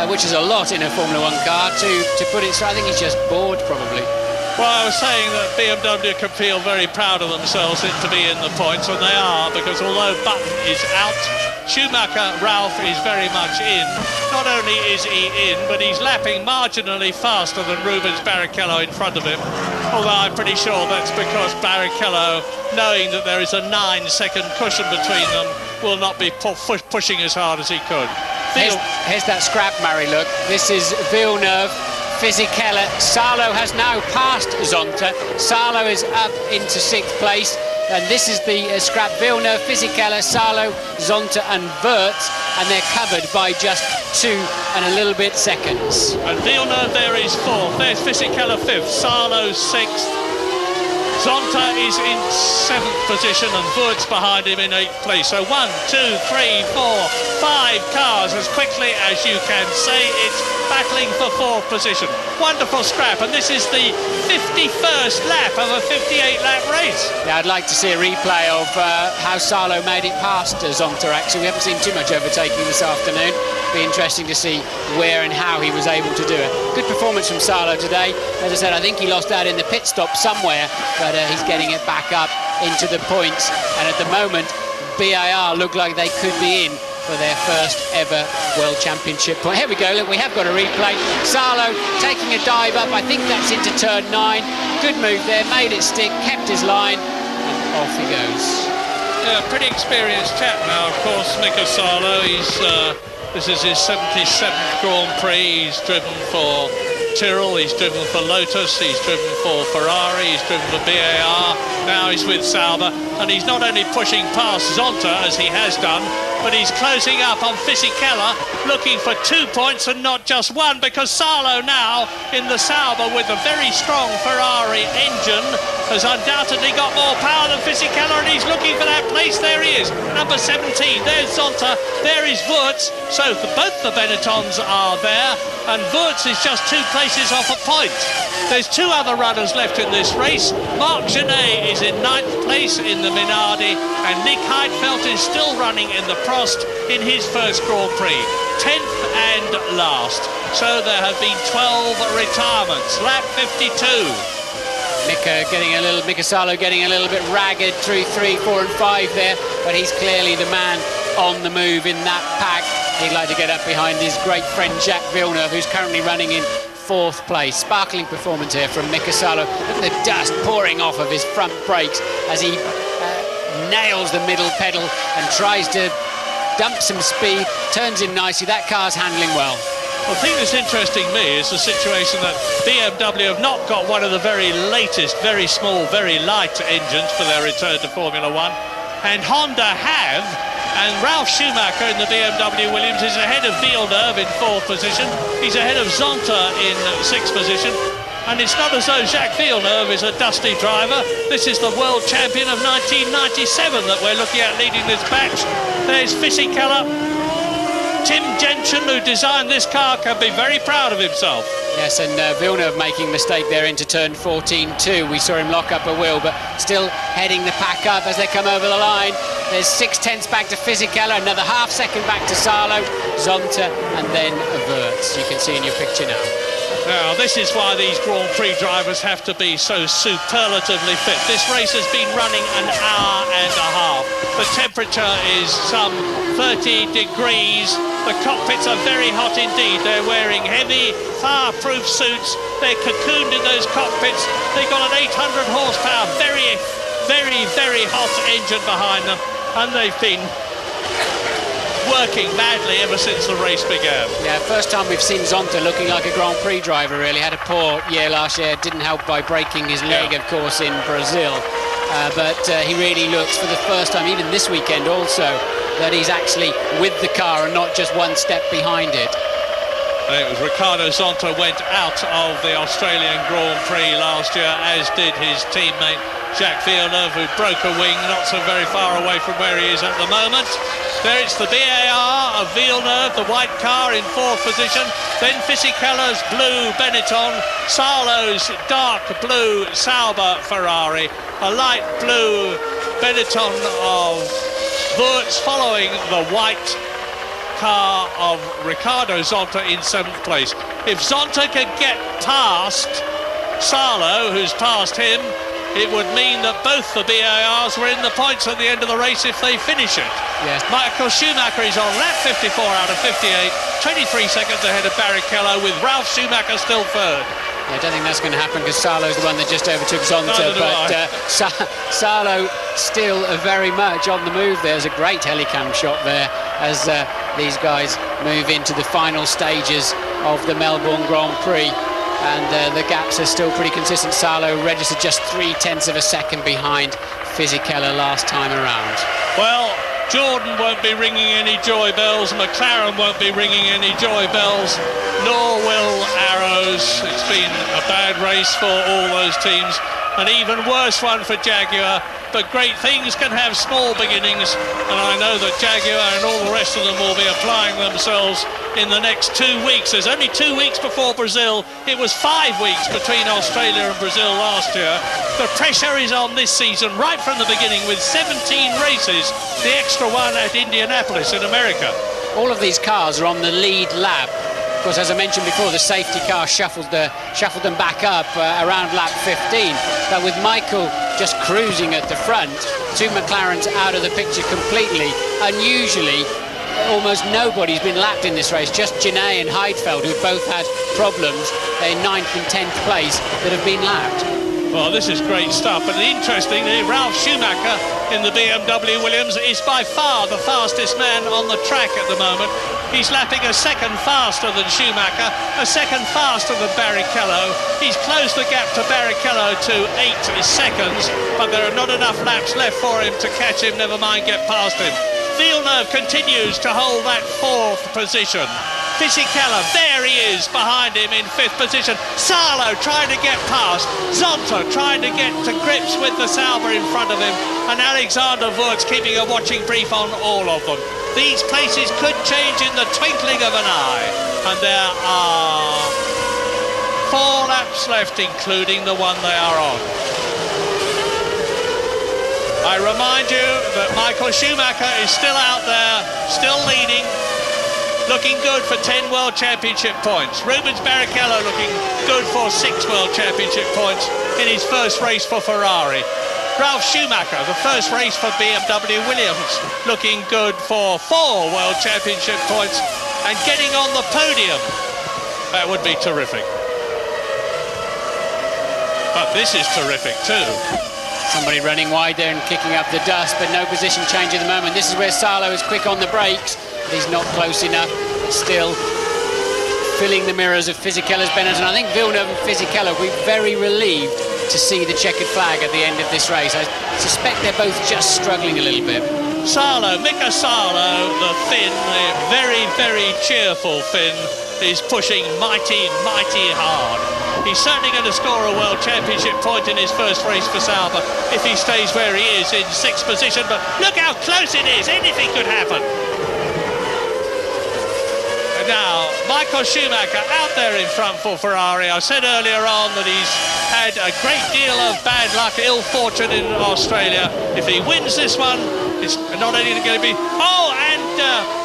which is a lot in a Formula One car, to put it. So I think he's just bored, probably. Well, I was saying that BMW can feel very proud of themselves to be in the points, and they are, because although Button is out, Schumacher, Ralph is very much in. Not only is he in, but he's lapping marginally faster than Rubens Barrichello in front of him. Although I'm pretty sure that's because Barrichello, knowing that there is a 9-second cushion between them, will not be pushing as hard as he could. Here's that scrap, Murray, look. This is Villeneuve, Fisichella. Salo has now passed Zonta. Salo is up into 6th place. And this is the scrap. Villeneuve, Fisichella, Salo, Zonta and Wirtz. And they're covered by just 2 and a little bit seconds. And Villeneuve there is 4th. There's Fisichella 5th. Salo 6th. Zonta is in 7th position and Wirtz behind him in 8th place. So 1, 2, 3, 4, 5 cars as quickly as you can say. It's battling for 4th position. Wonderful scrap, and this is the 51st lap of a 58-lap race. Yeah, I'd like to see a replay of how Salo made it past Zonta, actually. We haven't seen too much overtaking this afternoon. Be interesting to see where and how he was able to do it. Good performance from Salo today. As I said, I think he lost out in the pit stop somewhere, but he's getting it back up into the points. And at the moment, BIR look like they could be in for their first ever World Championship point. Here we go, look, we have got a replay. Salo taking a dive up, I think that's into turn 9. Good move there, made it stick, kept his line, and off he goes. Yeah, pretty experienced chap now, of course, Mika Salo. This is his 77th Grand Prix. He's driven for Tyrrell, he's driven for Lotus, he's driven for Ferrari, he's driven for BAR, now he's with Sauber, and he's not only pushing past Zonta as he has done, but he's closing up on Fisichella, looking for 2 points and not just 1, because Salo now in the Sauber with a very strong Ferrari engine has undoubtedly got more power than Fisichella, and he's looking for that place. There he is, number 17. There's Zonta, there is Wirtz. So both the Benettons are there, and Wirtz is just 2 places off a point. There's 2 other runners left in this race. Marc Genet is in 9th place in the Minardi, and Nick Heidfeld is still running in the Prost in his first Grand Prix, 10th and last. So there have been 12 retirements. Lap 52. Mika Salo getting a little bit ragged through 3, 4 and 5 there, but he's clearly the man on the move in that pack. He'd like to get up behind his great friend Jacques Villeneuve, who's currently running in 4th place. Sparkling performance here from Mika Salo. Look at the dust pouring off of his front brakes as he nails the middle pedal and tries to dump some speed, turns in nicely. That car's handling well. The thing that's interesting me is the situation that BMW have not got one of the very latest, very small, very light engines for their return to Formula One, and Honda have, and Ralf Schumacher in the BMW Williams is ahead of Villeneuve in 4th position. He's ahead of Zonta in 6th position. And it's not as though Jacques Villeneuve is a dusty driver. This is the world champion of 1997 that we're looking at leading this batch. There's Fisichella. Tim Gentian, who designed this car, can be very proud of himself. Yes, and Villeneuve making a mistake there into turn 14 too. We saw him lock up a wheel, but still heading the pack up as they come over the line. There's 6/10 back to Fisichella, another half second back to Salo, Zonta, and then Wirtz. You can see in your picture now. Now, this is why these Grand Prix drivers have to be so superlatively fit. This race has been running an hour and a half. The temperature is some 30 degrees. The cockpits are very hot indeed. They're wearing heavy, fireproof suits. They're cocooned in those cockpits. They've got an 800 horsepower, very, very, very hot engine behind them. And they've been working badly ever since the race began. Yeah, first time we've seen Zonta looking like a Grand Prix driver, really. Had a poor year last year, didn't help by breaking his leg, of course, in Brazil. But he really looks, for the first time, even this weekend also, that he's actually with the car and not just one step behind it. And it was Ricardo Zonta went out of the Australian Grand Prix last year, as did his teammate Jacques Villeneuve, who broke a wing not so very far away from where he is at the moment. There it's the BAR of Villeneuve, the white car in 4th position. Then Fisichella's blue Benetton, Sarlo's dark blue Sauber Ferrari, a light blue Benetton of Wurz, following the white car of Ricardo Zonta in 7th place. If Zonta could get past Sarlo, who's passed him, it would mean that both the BARs were in the points at the end of the race if they finish it. Yes. Michael Schumacher is on lap 54 out of 58, 23 seconds ahead of Barrichello, with Ralf Schumacher still 3rd. I don't think that's going to happen because Sarlo's the one that just overtook Zonta, but Sarlo still very much on the move. There's a great helicam shot there as these guys move into the final stages of the Melbourne Grand Prix, and the gaps are still pretty consistent. Sarlo registered just 0.3 of a second behind Fisichella last time around. Well, Jordan won't be ringing any joy bells, McLaren won't be ringing any joy bells, nor will Arrows. It's been a bad race for all those teams, an even worse one for Jaguar, but great things can have small beginnings, and I know that Jaguar and all the rest of them will be applying themselves in the next 2 weeks. There's only 2 weeks before Brazil. It was 5 weeks between Australia and Brazil last year. The pressure is on this season right from the beginning, with 17 races, the extra one at Indianapolis in America. All of these cars are on the lead lap. Of course, as I mentioned before, the safety car shuffled them back up around lap 15. But with Michael just cruising at the front, 2 McLarens out of the picture completely. Unusually, almost nobody's been lapped in this race. Just Genet and Heidfeld, who've both had problems in 9th and 10th place, that have been lapped. Well, this is great stuff, and interestingly, Ralf Schumacher in the BMW Williams is by far the fastest man on the track at the moment. He's lapping a second faster than Schumacher, a second faster than Barrichello. He's closed the gap to Barrichello to 8 seconds, but there are not enough laps left for him to catch him, never mind get past him. Villeneuve continues to hold that 4th position. Fisichella, there he is behind him in 5th position. Sarlo trying to get past. Zonta trying to get to grips with the Sauber in front of him. And Alexander Wurz keeping a watching brief on all of them. These places could change in the twinkling of an eye. And there are 4 laps left, including the one they are on. I remind you that Michael Schumacher is still out there, still leading, looking good for 10 World Championship points. Rubens Barrichello looking good for 6 World Championship points in his first race for Ferrari. Ralf Schumacher, the first race for BMW Williams, looking good for 4 World Championship points and getting on the podium. That would be terrific. But this is terrific too. Somebody running wide there and kicking up the dust, but no position change at the moment. This is where Sarlo is quick on the brakes. He's not close enough, but still filling the mirrors of Fisichella's Benetton. I think Villeneuve and Fisichella will be very relieved to see the checkered flag at the end of this race. I suspect they're both just struggling a little bit. Mika Sarlo, the Finn, the very, very cheerful Finn, is pushing mighty, mighty hard. He's certainly going to score a World Championship point in his first race for Sauber if he stays where he is in 6th position, but look how close it is, anything could happen. Now, Michael Schumacher out there in front for Ferrari. I said earlier on that he's had a great deal of bad luck, ill fortune in Australia. If he wins this one, it's not only going to be... Oh, and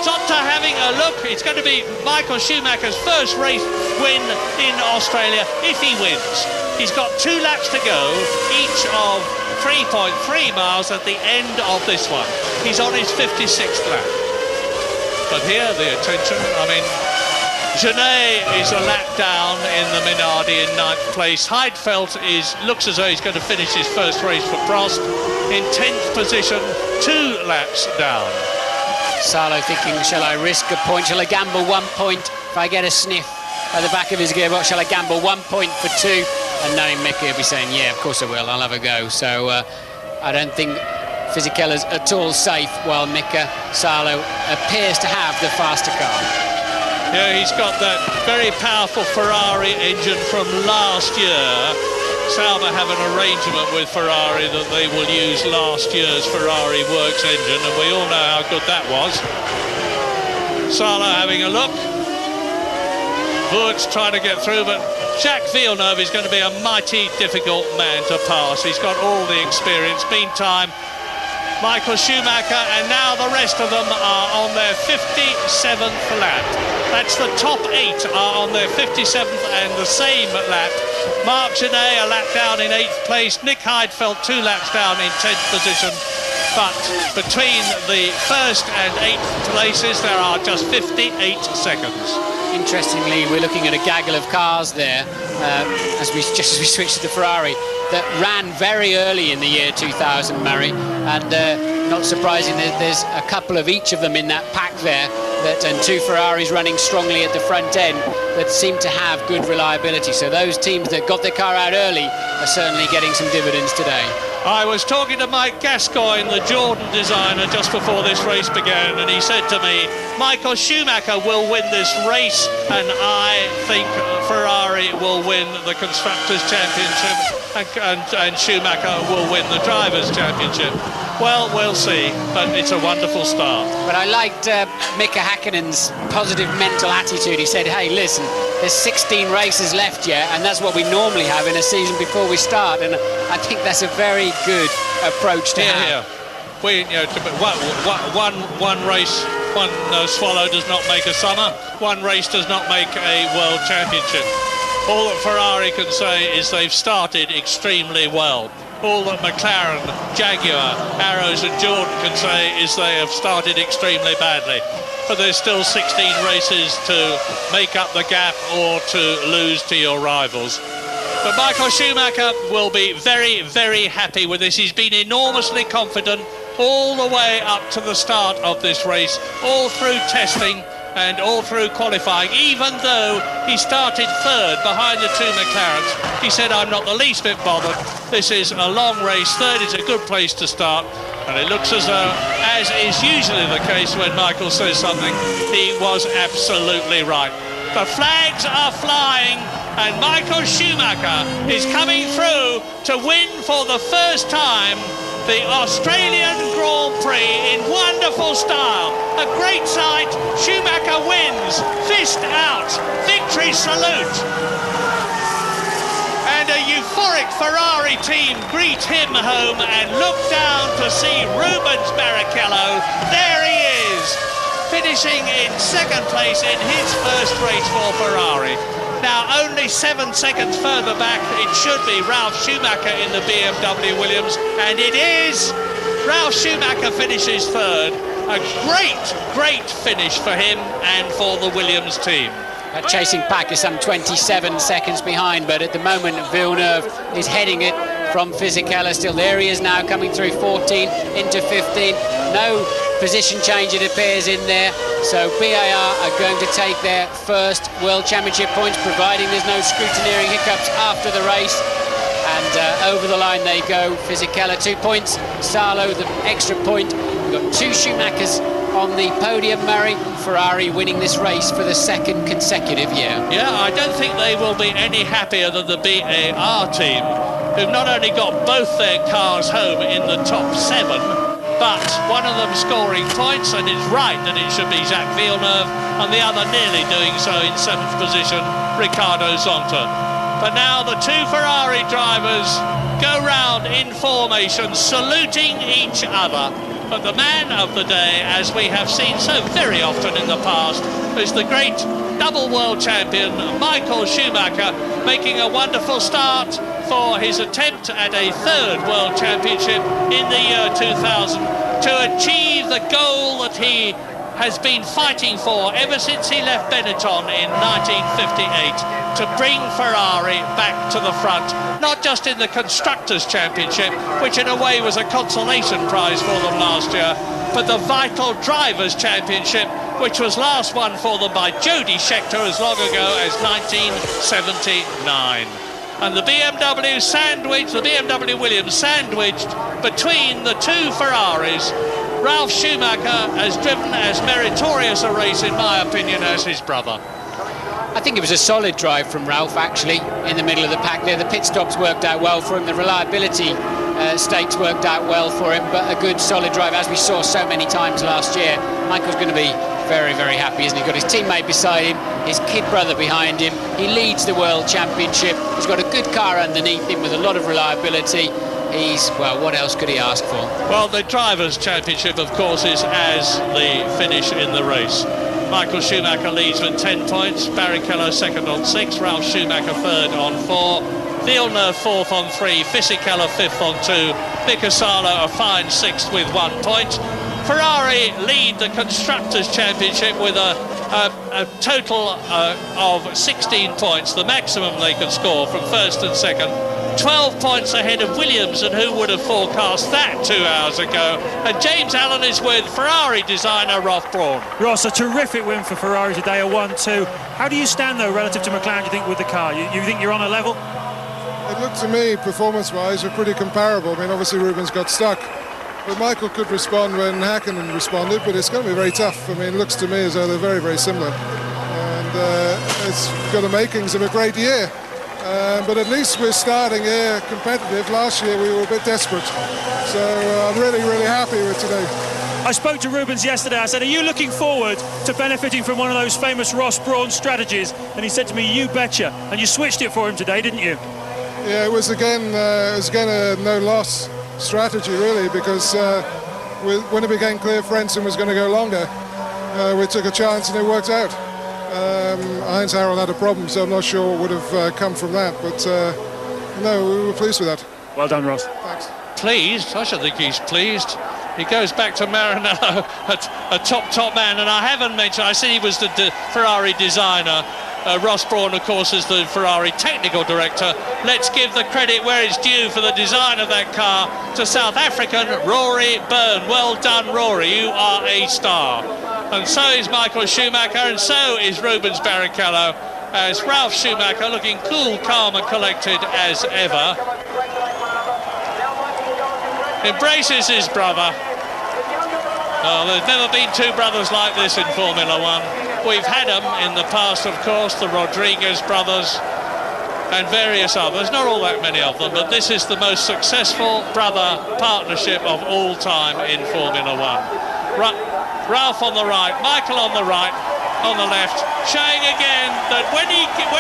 Zonta having a look. It's going to be Michael Schumacher's first race win in Australia if he wins. He's got 2 laps to go, each of 3.3 miles at the end of this one. He's on his 56th lap. But here, the attention, I mean, Genet is a lap down in the Minardi in 9th place. Heidfeld looks as though he's going to finish his first race for Prost in 10th position, 2 laps down. Sarlo thinking, shall I risk a point? Shall I gamble 1 point if I get a sniff at the back of his gearbox? Shall I gamble 1 point for 2? And knowing Mickey will be saying, yeah, of course I will, I'll have a go. So I don't think Fisichella's at all safe, while Mika Sarlo appears to have the faster car. Yeah, he's got that very powerful Ferrari engine from last year. Sauber have an arrangement with Ferrari that they will use last year's Ferrari Works engine, and we all know how good that was. Sala having a look. Wurtz trying to get through, but Jacques Villeneuve is going to be a mighty difficult man to pass. He's got all the experience. Meantime, Michael Schumacher, and now the rest of them are on their 57th lap. That's the top 8 are on their 57th and the same lap. Marc Genet a lap down in 8th place. Nick Heidfeld 2 laps down in 10th position. But between the 1st and 8th places, there are just 58 seconds. Interestingly, we're looking at a gaggle of cars there as we switch to the Ferrari that ran very early in the year 2000, Murray, and not surprising, there's a couple of each of them in that pack there, and 2 Ferraris running strongly at the front end that seem to have good reliability. So those teams that got their car out early are certainly getting some dividends today. I was talking to Mike Gascoigne, the Jordan designer, just before this race began, and he said to me, Michael Schumacher will win this race, and I think Ferrari will win the Constructors' Championship, and Schumacher will win the Drivers' Championship. Well, we'll see, but it's a wonderful start. But I liked Mika Häkkinen's positive mental attitude. He said, hey, listen, there's 16 races left yet, and that's what we normally have in a season before we start, and I think that's a very good approach to have. We, one race, one swallow does not make a summer, one race does not make a world championship. All that Ferrari can say is they've started extremely well. All that McLaren, Jaguar, Arrows and Jordan can say is they have started extremely badly. But there's still 16 races to make up the gap or to lose to your rivals. But Michael Schumacher will be very, very happy with this. He's been enormously confident all the way up to the start of this race, all through testing and all through qualifying, even though he started 3rd behind the 2 McLarens. He said, I'm not the least bit bothered. This is a long race. 3rd is a good place to start. And it looks as though, as is usually the case when Michael says something, he was absolutely right. The flags are flying, and Michael Schumacher is coming through to win for the first time the Australian Grand Prix in wonderful style. A great sight. Schumacher wins. Fist out. Victory salute. And a euphoric Ferrari team greet him home and look down to see Rubens Barrichello. There he is, finishing in 2nd place in his first race for Ferrari. Now, only 7 seconds further back, it should be Ralf Schumacher in the BMW Williams, and it is. Ralf Schumacher finishes 3rd. A great, great finish for him and for the Williams team. That chasing pack is some 27 seconds behind, but at the moment Villeneuve is heading it from Fisichella still. There he is now, coming through 14 into 15. No position change, it appears, in there. So BAR are going to take their first World Championship points, providing there's no scrutineering hiccups after the race. And over the line they go. Fisichella 2 points, Salo the extra point. We've got 2 Schumachers on the podium, Murray. Ferrari winning this race for the 2nd consecutive year. Yeah, I don't think they will be any happier than the BAR team, who've not only got both their cars home in the top 7, but one of them scoring points, and it's right that it should be Jacques Villeneuve, and the other nearly doing so in 7th position, Ricardo Zonta. But now the 2 Ferrari drivers go round in formation, saluting each other. But the man of the day, as we have seen so very often in the past, is the great double world champion, Michael Schumacher, making a wonderful start for his attempt at a 3rd World Championship in the year 2000 to achieve the goal that he has been fighting for ever since he left Benetton in 1958, to bring Ferrari back to the front, not just in the Constructors' Championship, which in a way was a consolation prize for them last year, but the vital Drivers' Championship, which was last won for them by Jody Scheckter as long ago as 1979. And the BMW Williams sandwiched between the 2 Ferraris. Ralf Schumacher has driven as meritorious a race, in my opinion, as his brother. I think it was a solid drive from Ralph, actually, in the middle of the pack there. The pit stops worked out well for him. The reliability stakes worked out well for him, but a good, solid drive, as we saw so many times last year. Michael's going to be very, very happy, isn't he? Got his teammate beside him, his kid brother behind him. He leads the World Championship. He's got a good car underneath him with a lot of reliability. He's, well, what else could he ask for? Well, the Drivers' Championship, of course, is as the finish in the race. Michael Schumacher leads with 10 points, Barrichello second on 6, Ralf Schumacher third on 4, Villeneuve fourth on 3, Fisichella fifth on 2, Mika Salo a fine sixth with 1 point. Ferrari lead the Constructors' Championship with a total of 16 points, the maximum they can score from first and second. 12 points ahead of Williams, and who would have forecast that 2 hours ago? And James Allen is with Ferrari designer Ross Brawn. Ross, a terrific win for Ferrari today, a 1-2. How do you stand, though, relative to McLaren, do you think, with the car? You think you're on a level? It looked to me, performance-wise, we're pretty comparable. I mean, obviously Rubens got stuck, but Michael could respond when Häkkinen responded, but it's going to be very tough. I mean, it looks to me as though they're very, very similar. And it's got the makings of a great year. But at least we're starting here competitive. Last year we were a bit desperate. So I'm really, really happy with today. I spoke to Rubens yesterday. I said, are you looking forward to benefiting from one of those famous Ross Brawn strategies? And he said to me, you betcha. And you switched it for him today, didn't you? Yeah, it was again a no-loss strategy, really, because when it became clear Frentzen was going to go longer, we took a chance and it worked out. Heinz Harald had a problem, so I'm not sure what would have come from that, but no, we were pleased with that. Well done, Ross. Thanks. Pleased? I should think he's pleased. He goes back to Maranello, a top man, and I haven't mentioned, I said he was the Ferrari designer. Ross Brawn, of course, is the Ferrari technical director. Let's give the credit where it's due for the design of that car to South African Rory Byrne. Well done, Rory, you are a star. And so is Michael Schumacher, and so is Rubens Barrichello, as Ralf Schumacher looking cool, calm and collected as ever. Embraces his brother. Oh, there's never been two brothers like this in Formula One. We've had them in the past, of course, the Rodriguez brothers and various others. Not all that many of them, but this is the most successful brother partnership of all time in Formula One. Ralph on the right, Michael on the right, on the left, showing again that when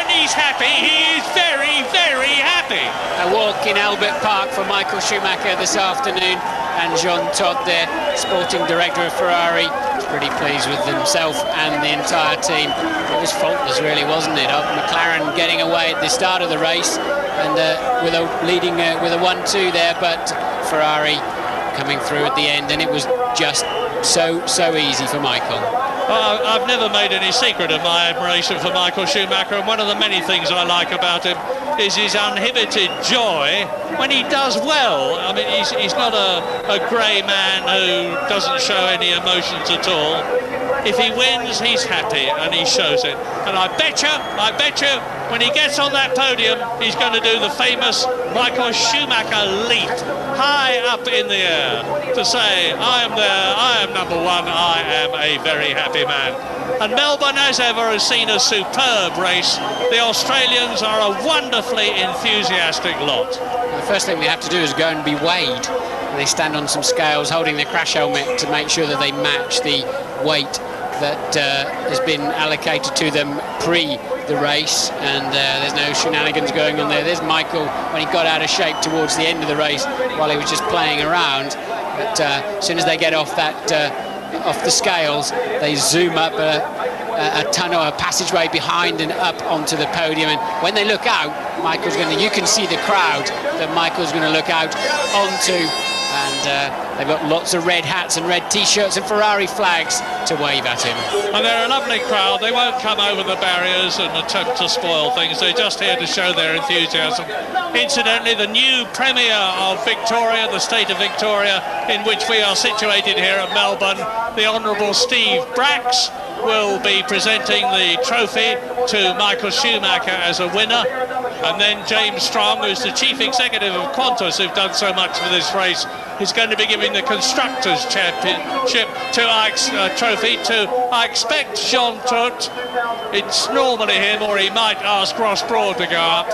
he's happy, he is very, very happy. A walk in Albert Park for Michael Schumacher this afternoon, and Jean Todt, their sporting director of Ferrari, was pretty pleased with himself and the entire team. It was faultless, really, wasn't it? McLaren getting away at the start of the race and with a 1-2 there, but Ferrari coming through at the end, and it was just so easy for Michael. I've never made any secret of my admiration for Michael Schumacher, and one of the many things I like about him is his uninhibited joy when he does well. I mean, he's not a grey man who doesn't show any emotions at all. If he wins, he's happy, and he shows it. And I bet you, when he gets on that podium, he's going to do the famous Michael Schumacher leap high up in the air to say, I am there, I am number one, I am a very happy man. And Melbourne, as ever, has seen a superb race. The Australians are a wonderfully enthusiastic lot. The first thing they have to do is go and be weighed. They stand on some scales holding their crash helmet to make sure that they match the weight that has been allocated to them pre the race, and there's no shenanigans going on there. There's Michael when he got out of shape towards the end of the race while he was just playing around, but as soon as they get off off the scales, they zoom up a tunnel, a passageway behind and up onto the podium, and when they look out, you can see the crowd that Michael's going to look out onto, and they've got lots of red hats and red t-shirts and Ferrari flags to wave at him. And they're a lovely crowd. They won't come over the barriers and attempt to spoil things. They're just here to show their enthusiasm. Incidentally, the new Premier of Victoria, the state of Victoria, in which we are situated here at Melbourne, the Honourable Steve Bracks, will be presenting the trophy to Michael Schumacher as a winner, and then James Strong, who's the chief executive of Qantas, who've done so much for this race, is going to be giving the Constructors' Championship trophy to, I expect, Jean Todt. It's normally him, or he might ask Ross Broad to go up.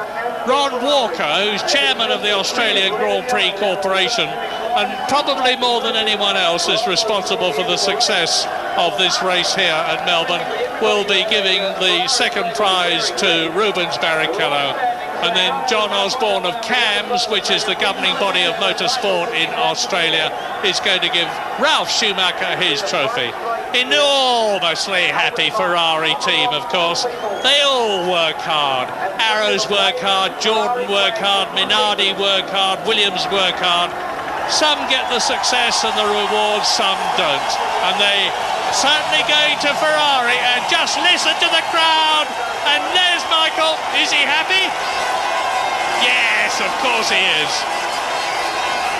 Ron Walker, who's chairman of the Australian Grand Prix Corporation, and probably more than anyone else is responsible for the success of this race here at Melbourne, will be giving the second prize to Rubens Barrichello. And then John Osborne of CAMS, which is the governing body of motorsport in Australia, is going to give Ralf Schumacher his trophy. Enormously happy Ferrari team, of course. They all work hard. Arrows work hard, Jordan work hard, Minardi work hard, Williams work hard. Some get the success and the rewards, some don't. And they certainly going to Ferrari, and just listen to the crowd. And there's Michael. Is he happy? Yes, of course he is.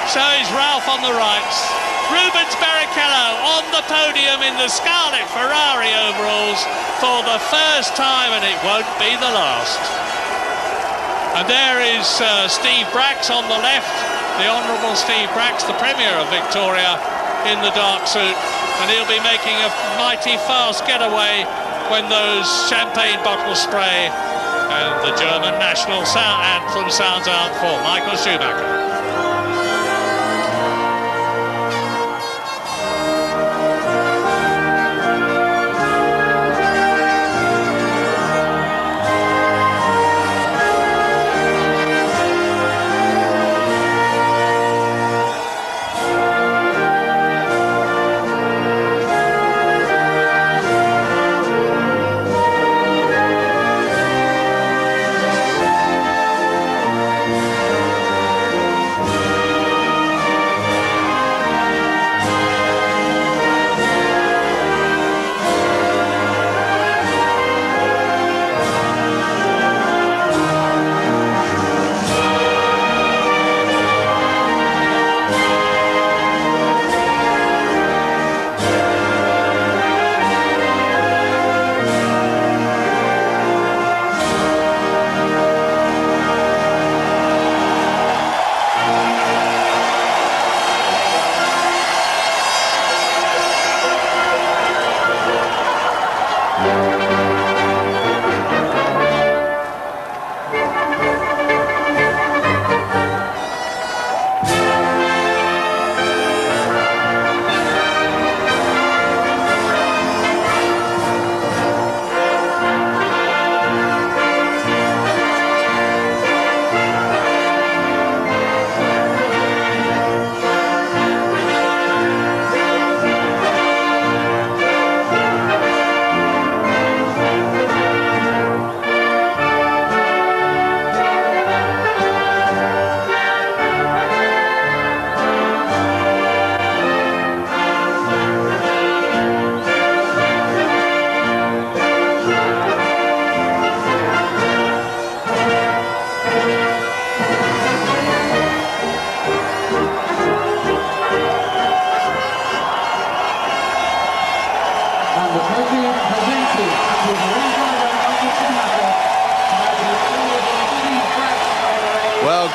So is Ralph on the right. Rubens Barrichello on the podium in the scarlet Ferrari overalls for the first time, and it won't be the last. And there is Steve Bracks on the left, the Honourable Steve Bracks, the Premier of Victoria, in the dark suit, and he'll be making a mighty fast getaway when those champagne bottles spray and the German national anthem sounds out for Michael Schumacher.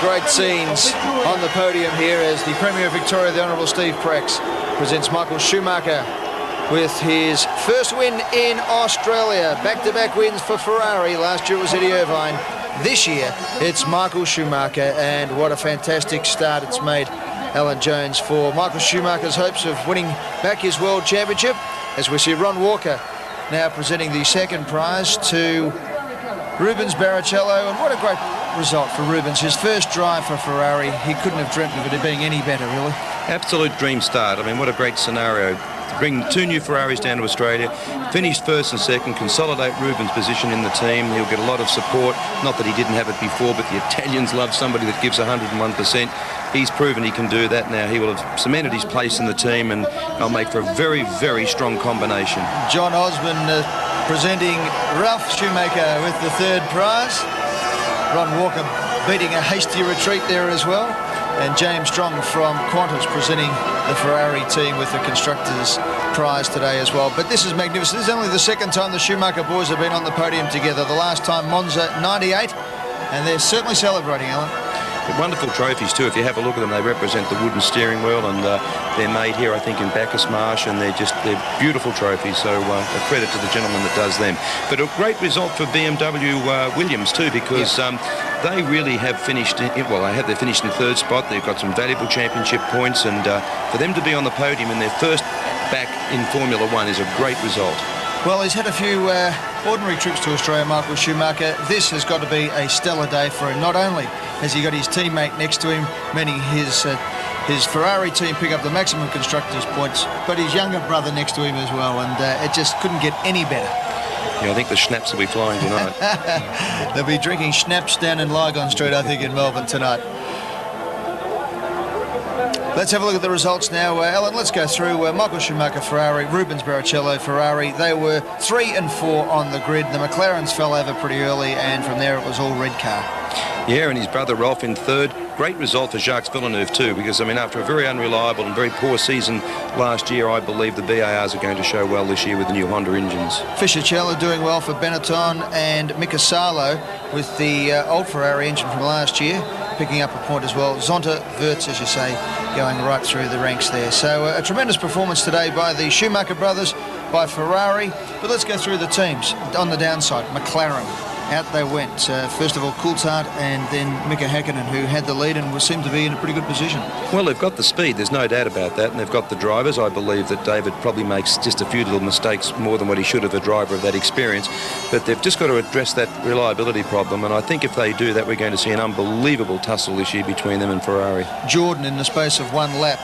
Great scenes on the podium here as the Premier of Victoria, the Honourable Steve Bracks, presents Michael Schumacher with his first win in Australia. Back-to-back wins for Ferrari. Last year it was Eddie Irvine. This year it's Michael Schumacher, and what a fantastic start it's made, Alan Jones, for Michael Schumacher's hopes of winning back his World Championship, as we see Ron Walker now presenting the second prize to Rubens Barrichello. And what a great result for Rubens. His first drive for Ferrari, he couldn't have dreamt of it being any better, really. Absolute dream start. I mean, what a great scenario. To bring two new Ferraris down to Australia, finish first and second, consolidate Rubens' position in the team. He'll get a lot of support. Not that he didn't have it before, but the Italians love somebody that gives 101%. He's proven he can do that now. He will have cemented his place in the team, and they'll make for a very, very strong combination. John Osborne presenting Ralf Schumacher with the third prize. Ron Walker beating a hasty retreat there as well. And James Strong from Qantas presenting the Ferrari team with the Constructors' prize today as well. But this is magnificent. This is only the second time the Schumacher boys have been on the podium together. The last time Monza 98, and they're certainly celebrating, Alan. Wonderful trophies too. If you have a look at them, they represent the wooden steering wheel, and they're made here, I think, in Bacchus Marsh, and they're beautiful trophies. So a credit to the gentleman that does them. But a great result for BMW Williams too, because they really have finished. They're finished in third spot. They've got some valuable championship points, and for them to be on the podium in their first back in Formula One is a great result. Well, he's had a few ordinary trips to Australia, Michael Schumacher. This has got to be a stellar day for him. Not only has he got his teammate next to him, meaning his Ferrari team pick up the maximum constructors' points, but his younger brother next to him as well, and it just couldn't get any better. Yeah, I think the schnapps will be flying tonight. They'll be drinking schnapps down in Lygon Street, I think, in Melbourne tonight. Let's have a look at the results now. Alan, let's go through Michael Schumacher, Ferrari, Rubens Barrichello, Ferrari. They were 3 and 4 on the grid. The McLarens fell over pretty early, and from there it was all red car. Yeah, and his brother Rolf in third. Great result for Jacques Villeneuve too, because, I mean, after a very unreliable and very poor season last year, I believe the BARs are going to show well this year with the new Honda engines. Fisichella doing well for Benetton, and Mika Salo with the old Ferrari engine from last year, picking up a point as well. Zonta, Wirtz, as you say, going right through the ranks there. So a tremendous performance today by the Schumacher brothers, by Ferrari. But let's go through the teams. On the downside, McLaren. Out they went. First of all, Coulthard, and then Mika Häkkinen, who had the lead and seemed to be in a pretty good position. Well, they've got the speed, there's no doubt about that, and they've got the drivers. I believe that David probably makes just a few little mistakes more than what he should of a driver of that experience, but they've just got to address that reliability problem, and I think if they do that, we're going to see an unbelievable tussle this year between them and Ferrari. Jordan, in the space of one lap,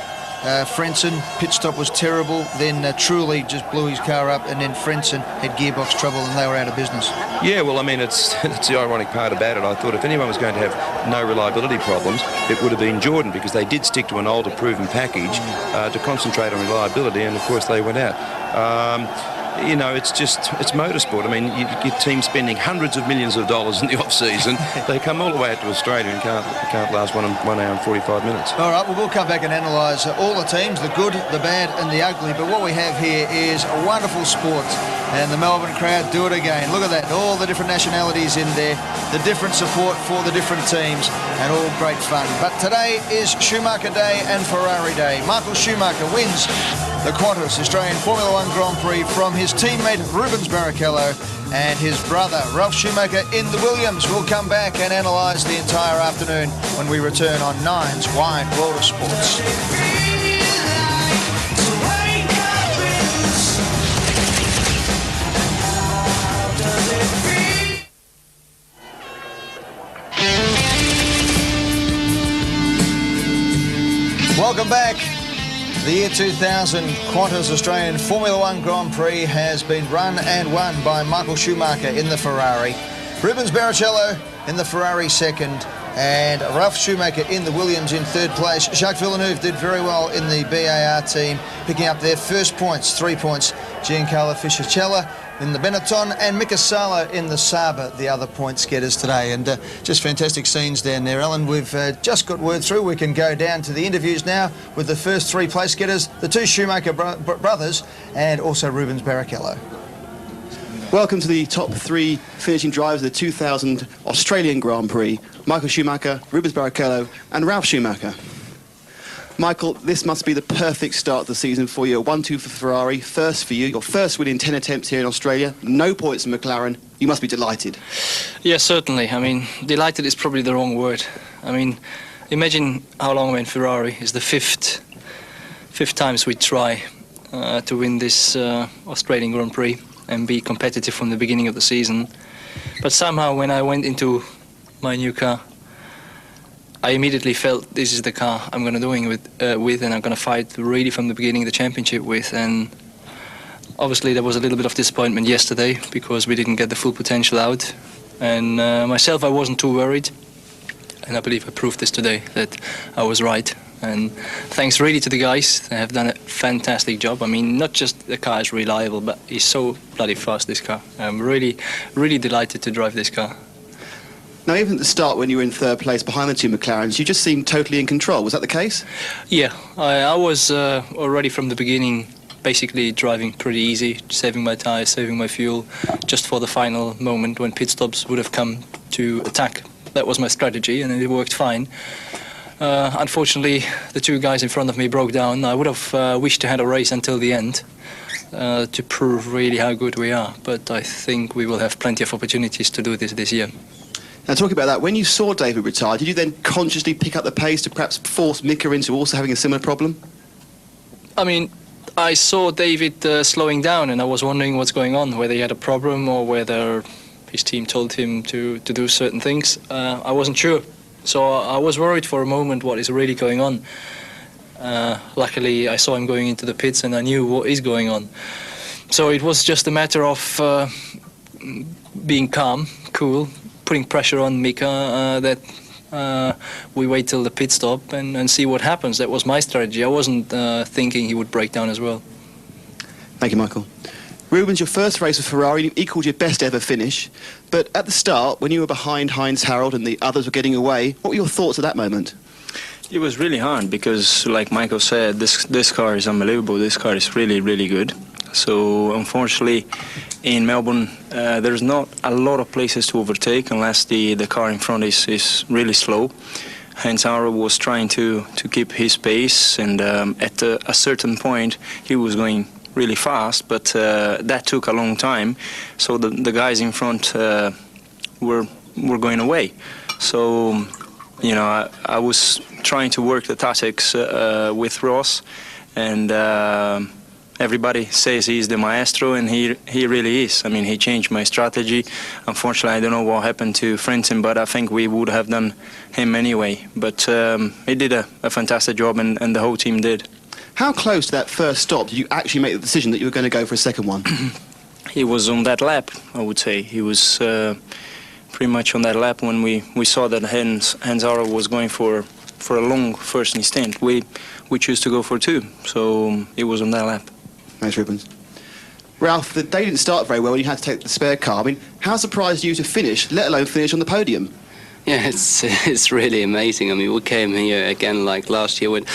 Frentzen, pit stop was terrible, then Trulli just blew his car up, and then Frentzen had gearbox trouble and they were out of business. Yeah, well, I mean, it's the ironic part about it. I thought if anyone was going to have no reliability problems, it would have been Jordan, because they did stick to an older proven package to concentrate on reliability, and of course they went out. You know, it's motorsport. I mean, your team spending hundreds of millions of dollars in the off-season. They come all the way out to Australia and can't last 1 hour and 45 minutes. All right, well, we'll come back and analyse all the teams, the good, the bad and the ugly. But what we have here is a wonderful sport, and the Melbourne crowd do it again. Look at that, all the different nationalities in there, the different support for the different teams, and all great fun. But today is Schumacher Day and Ferrari Day. Michael Schumacher wins the Qantas Australian Formula One Grand Prix from his teammate Rubens Barrichello and his brother Ralf Schumacher in the Williams. We'll come back and analyse the entire afternoon when we return on Nine's Wide World of Sports. Welcome back. The year 2000 Qantas Australian Formula One Grand Prix has been run and won by Michael Schumacher in the Ferrari, Rubens Barrichello in the Ferrari second, and Ralf Schumacher in the Williams in third place. Jacques Villeneuve did very well in the BAR team, picking up their first points, 3 points. Giancarlo Fisichella in the Benetton, and Mika Salo in the Sabre, the other points getters today. And just fantastic scenes down there, Alan. We've just got word through. We can go down to the interviews now with the first 3 place getters, the 2 Schumacher brothers, and also Rubens Barrichello. Welcome to the top 3 finishing drivers of the 2000 Australian Grand Prix. Michael Schumacher, Rubens Barrichello and Ralf Schumacher. Michael, this must be the perfect start to the season for you. 1-2 for Ferrari, first for you, your first win in 10 attempts here in Australia, no points in McLaren. You must be delighted. Yeah, certainly. I mean, delighted is probably the wrong word. I mean, imagine how long we're in Ferrari. It's the fifth times we try to win this Australian Grand Prix and be competitive from the beginning of the season. But somehow when I went into my new car, I immediately felt this is the car I'm going to doing with and I'm going to fight really from the beginning of the championship with. And obviously there was a little bit of disappointment yesterday because we didn't get the full potential out. And myself, I wasn't too worried. And I believe I proved this today, that I was right. And thanks really to the guys. They have done a fantastic job. I mean, not just the car is reliable, but it's so bloody fast, this car. I'm really, really delighted to drive this car. Now, even at the start, when you were in third place behind the 2 McLarens, you just seemed totally in control. Was that the case? Yeah, I was already from the beginning basically driving pretty easy, saving my tyres, saving my fuel, just for the final moment when pit stops would have come to attack. That was my strategy, and it worked fine. Unfortunately, the two guys in front of me broke down. I would have wished to have a race until the end to prove really how good we are, but I think we will have plenty of opportunities to do this year. Now, talking about that, when you saw David retire, did you then consciously pick up the pace to perhaps force Mika into also having a similar problem? I mean, I saw David slowing down, and I was wondering what's going on, whether he had a problem or whether his team told him to do certain things. I wasn't sure, so I was worried for a moment what is really going on. Luckily, I saw him going into the pits, and I knew what is going on. So it was just a matter of being calm, cool, putting pressure on Mika that we wait till the pit stop and see what happens. That was my strategy. I wasn't thinking he would break down as well. Thank you, Michael. Rubens, your first race with Ferrari, you equalled your best ever finish. But at the start, when you were behind Heinz Harald and the others were getting away, what were your thoughts at that moment? It was really hard because, like Michael said, this car is unbelievable. This car is really, really good. So, unfortunately, in Melbourne, there's not a lot of places to overtake unless the car in front is really slow. Heinz Harald was trying to keep his pace, and at a certain point, he was going really fast, but that took a long time. So the guys in front were going away. So, you know, I was trying to work the tactics with Ross, and everybody says he's the maestro, and he really is. I mean, he changed my strategy. Unfortunately, I don't know what happened to Frentzen, but I think we would have done him anyway. But he did a fantastic job, and the whole team did. How close to that first stop did you actually make the decision that you were going to go for a second one? He was on that lap, I would say. He was pretty much on that lap when we saw that Heinz Harald was going for a long first stint. We chose to go for two, so it was on that lap. Thanks, Rubens. Ralph, the day didn't start very well when you had to take the spare car. I mean, how surprised are you to finish, let alone finish on the podium? Yeah, it's really amazing. I mean, we came here again like last year with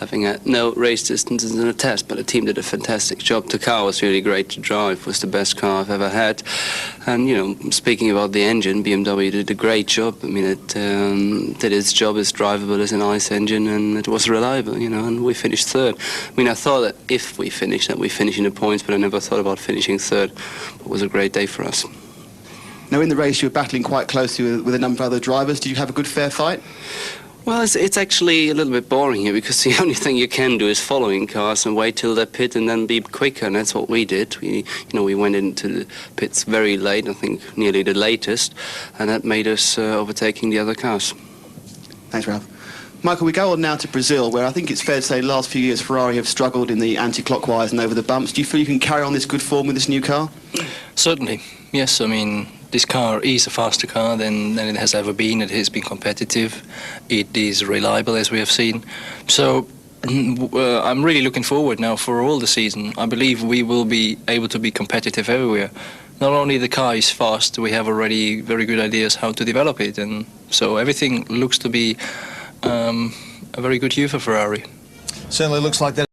having had no race distances in a test, but the team did a fantastic job. The car was really great to drive. It was the best car I've ever had. And, you know, speaking about the engine, BMW did a great job. I mean, it did its job as drivable as an ICE engine, and it was reliable, you know, and we finished third. I mean, I thought that if we finished, that we finish in the points, but I never thought about finishing third. It was a great day for us. Now, in the race, you were battling quite closely with a number of other drivers. Did you have a good, fair fight? Well, it's actually a little bit boring here because the only thing you can do is following cars and wait till they pit and then be quicker, and that's what we did. We went into the pits very late, I think nearly the latest, and that made us overtaking the other cars. Thanks, Ralph. Michael, we go on now to Brazil, where I think it's fair to say the last few years Ferrari have struggled in the anti-clockwise and over the bumps. Do you feel you can carry on this good form with this new car? Certainly, yes. I mean, this car is a faster car than it has ever been. It has been competitive. It is reliable, as we have seen. So I'm really looking forward now for all the season. I believe we will be able to be competitive everywhere. Not only the car is fast, we have already very good ideas how to develop it, and so everything looks to be a very good year for Ferrari. Certainly looks like that.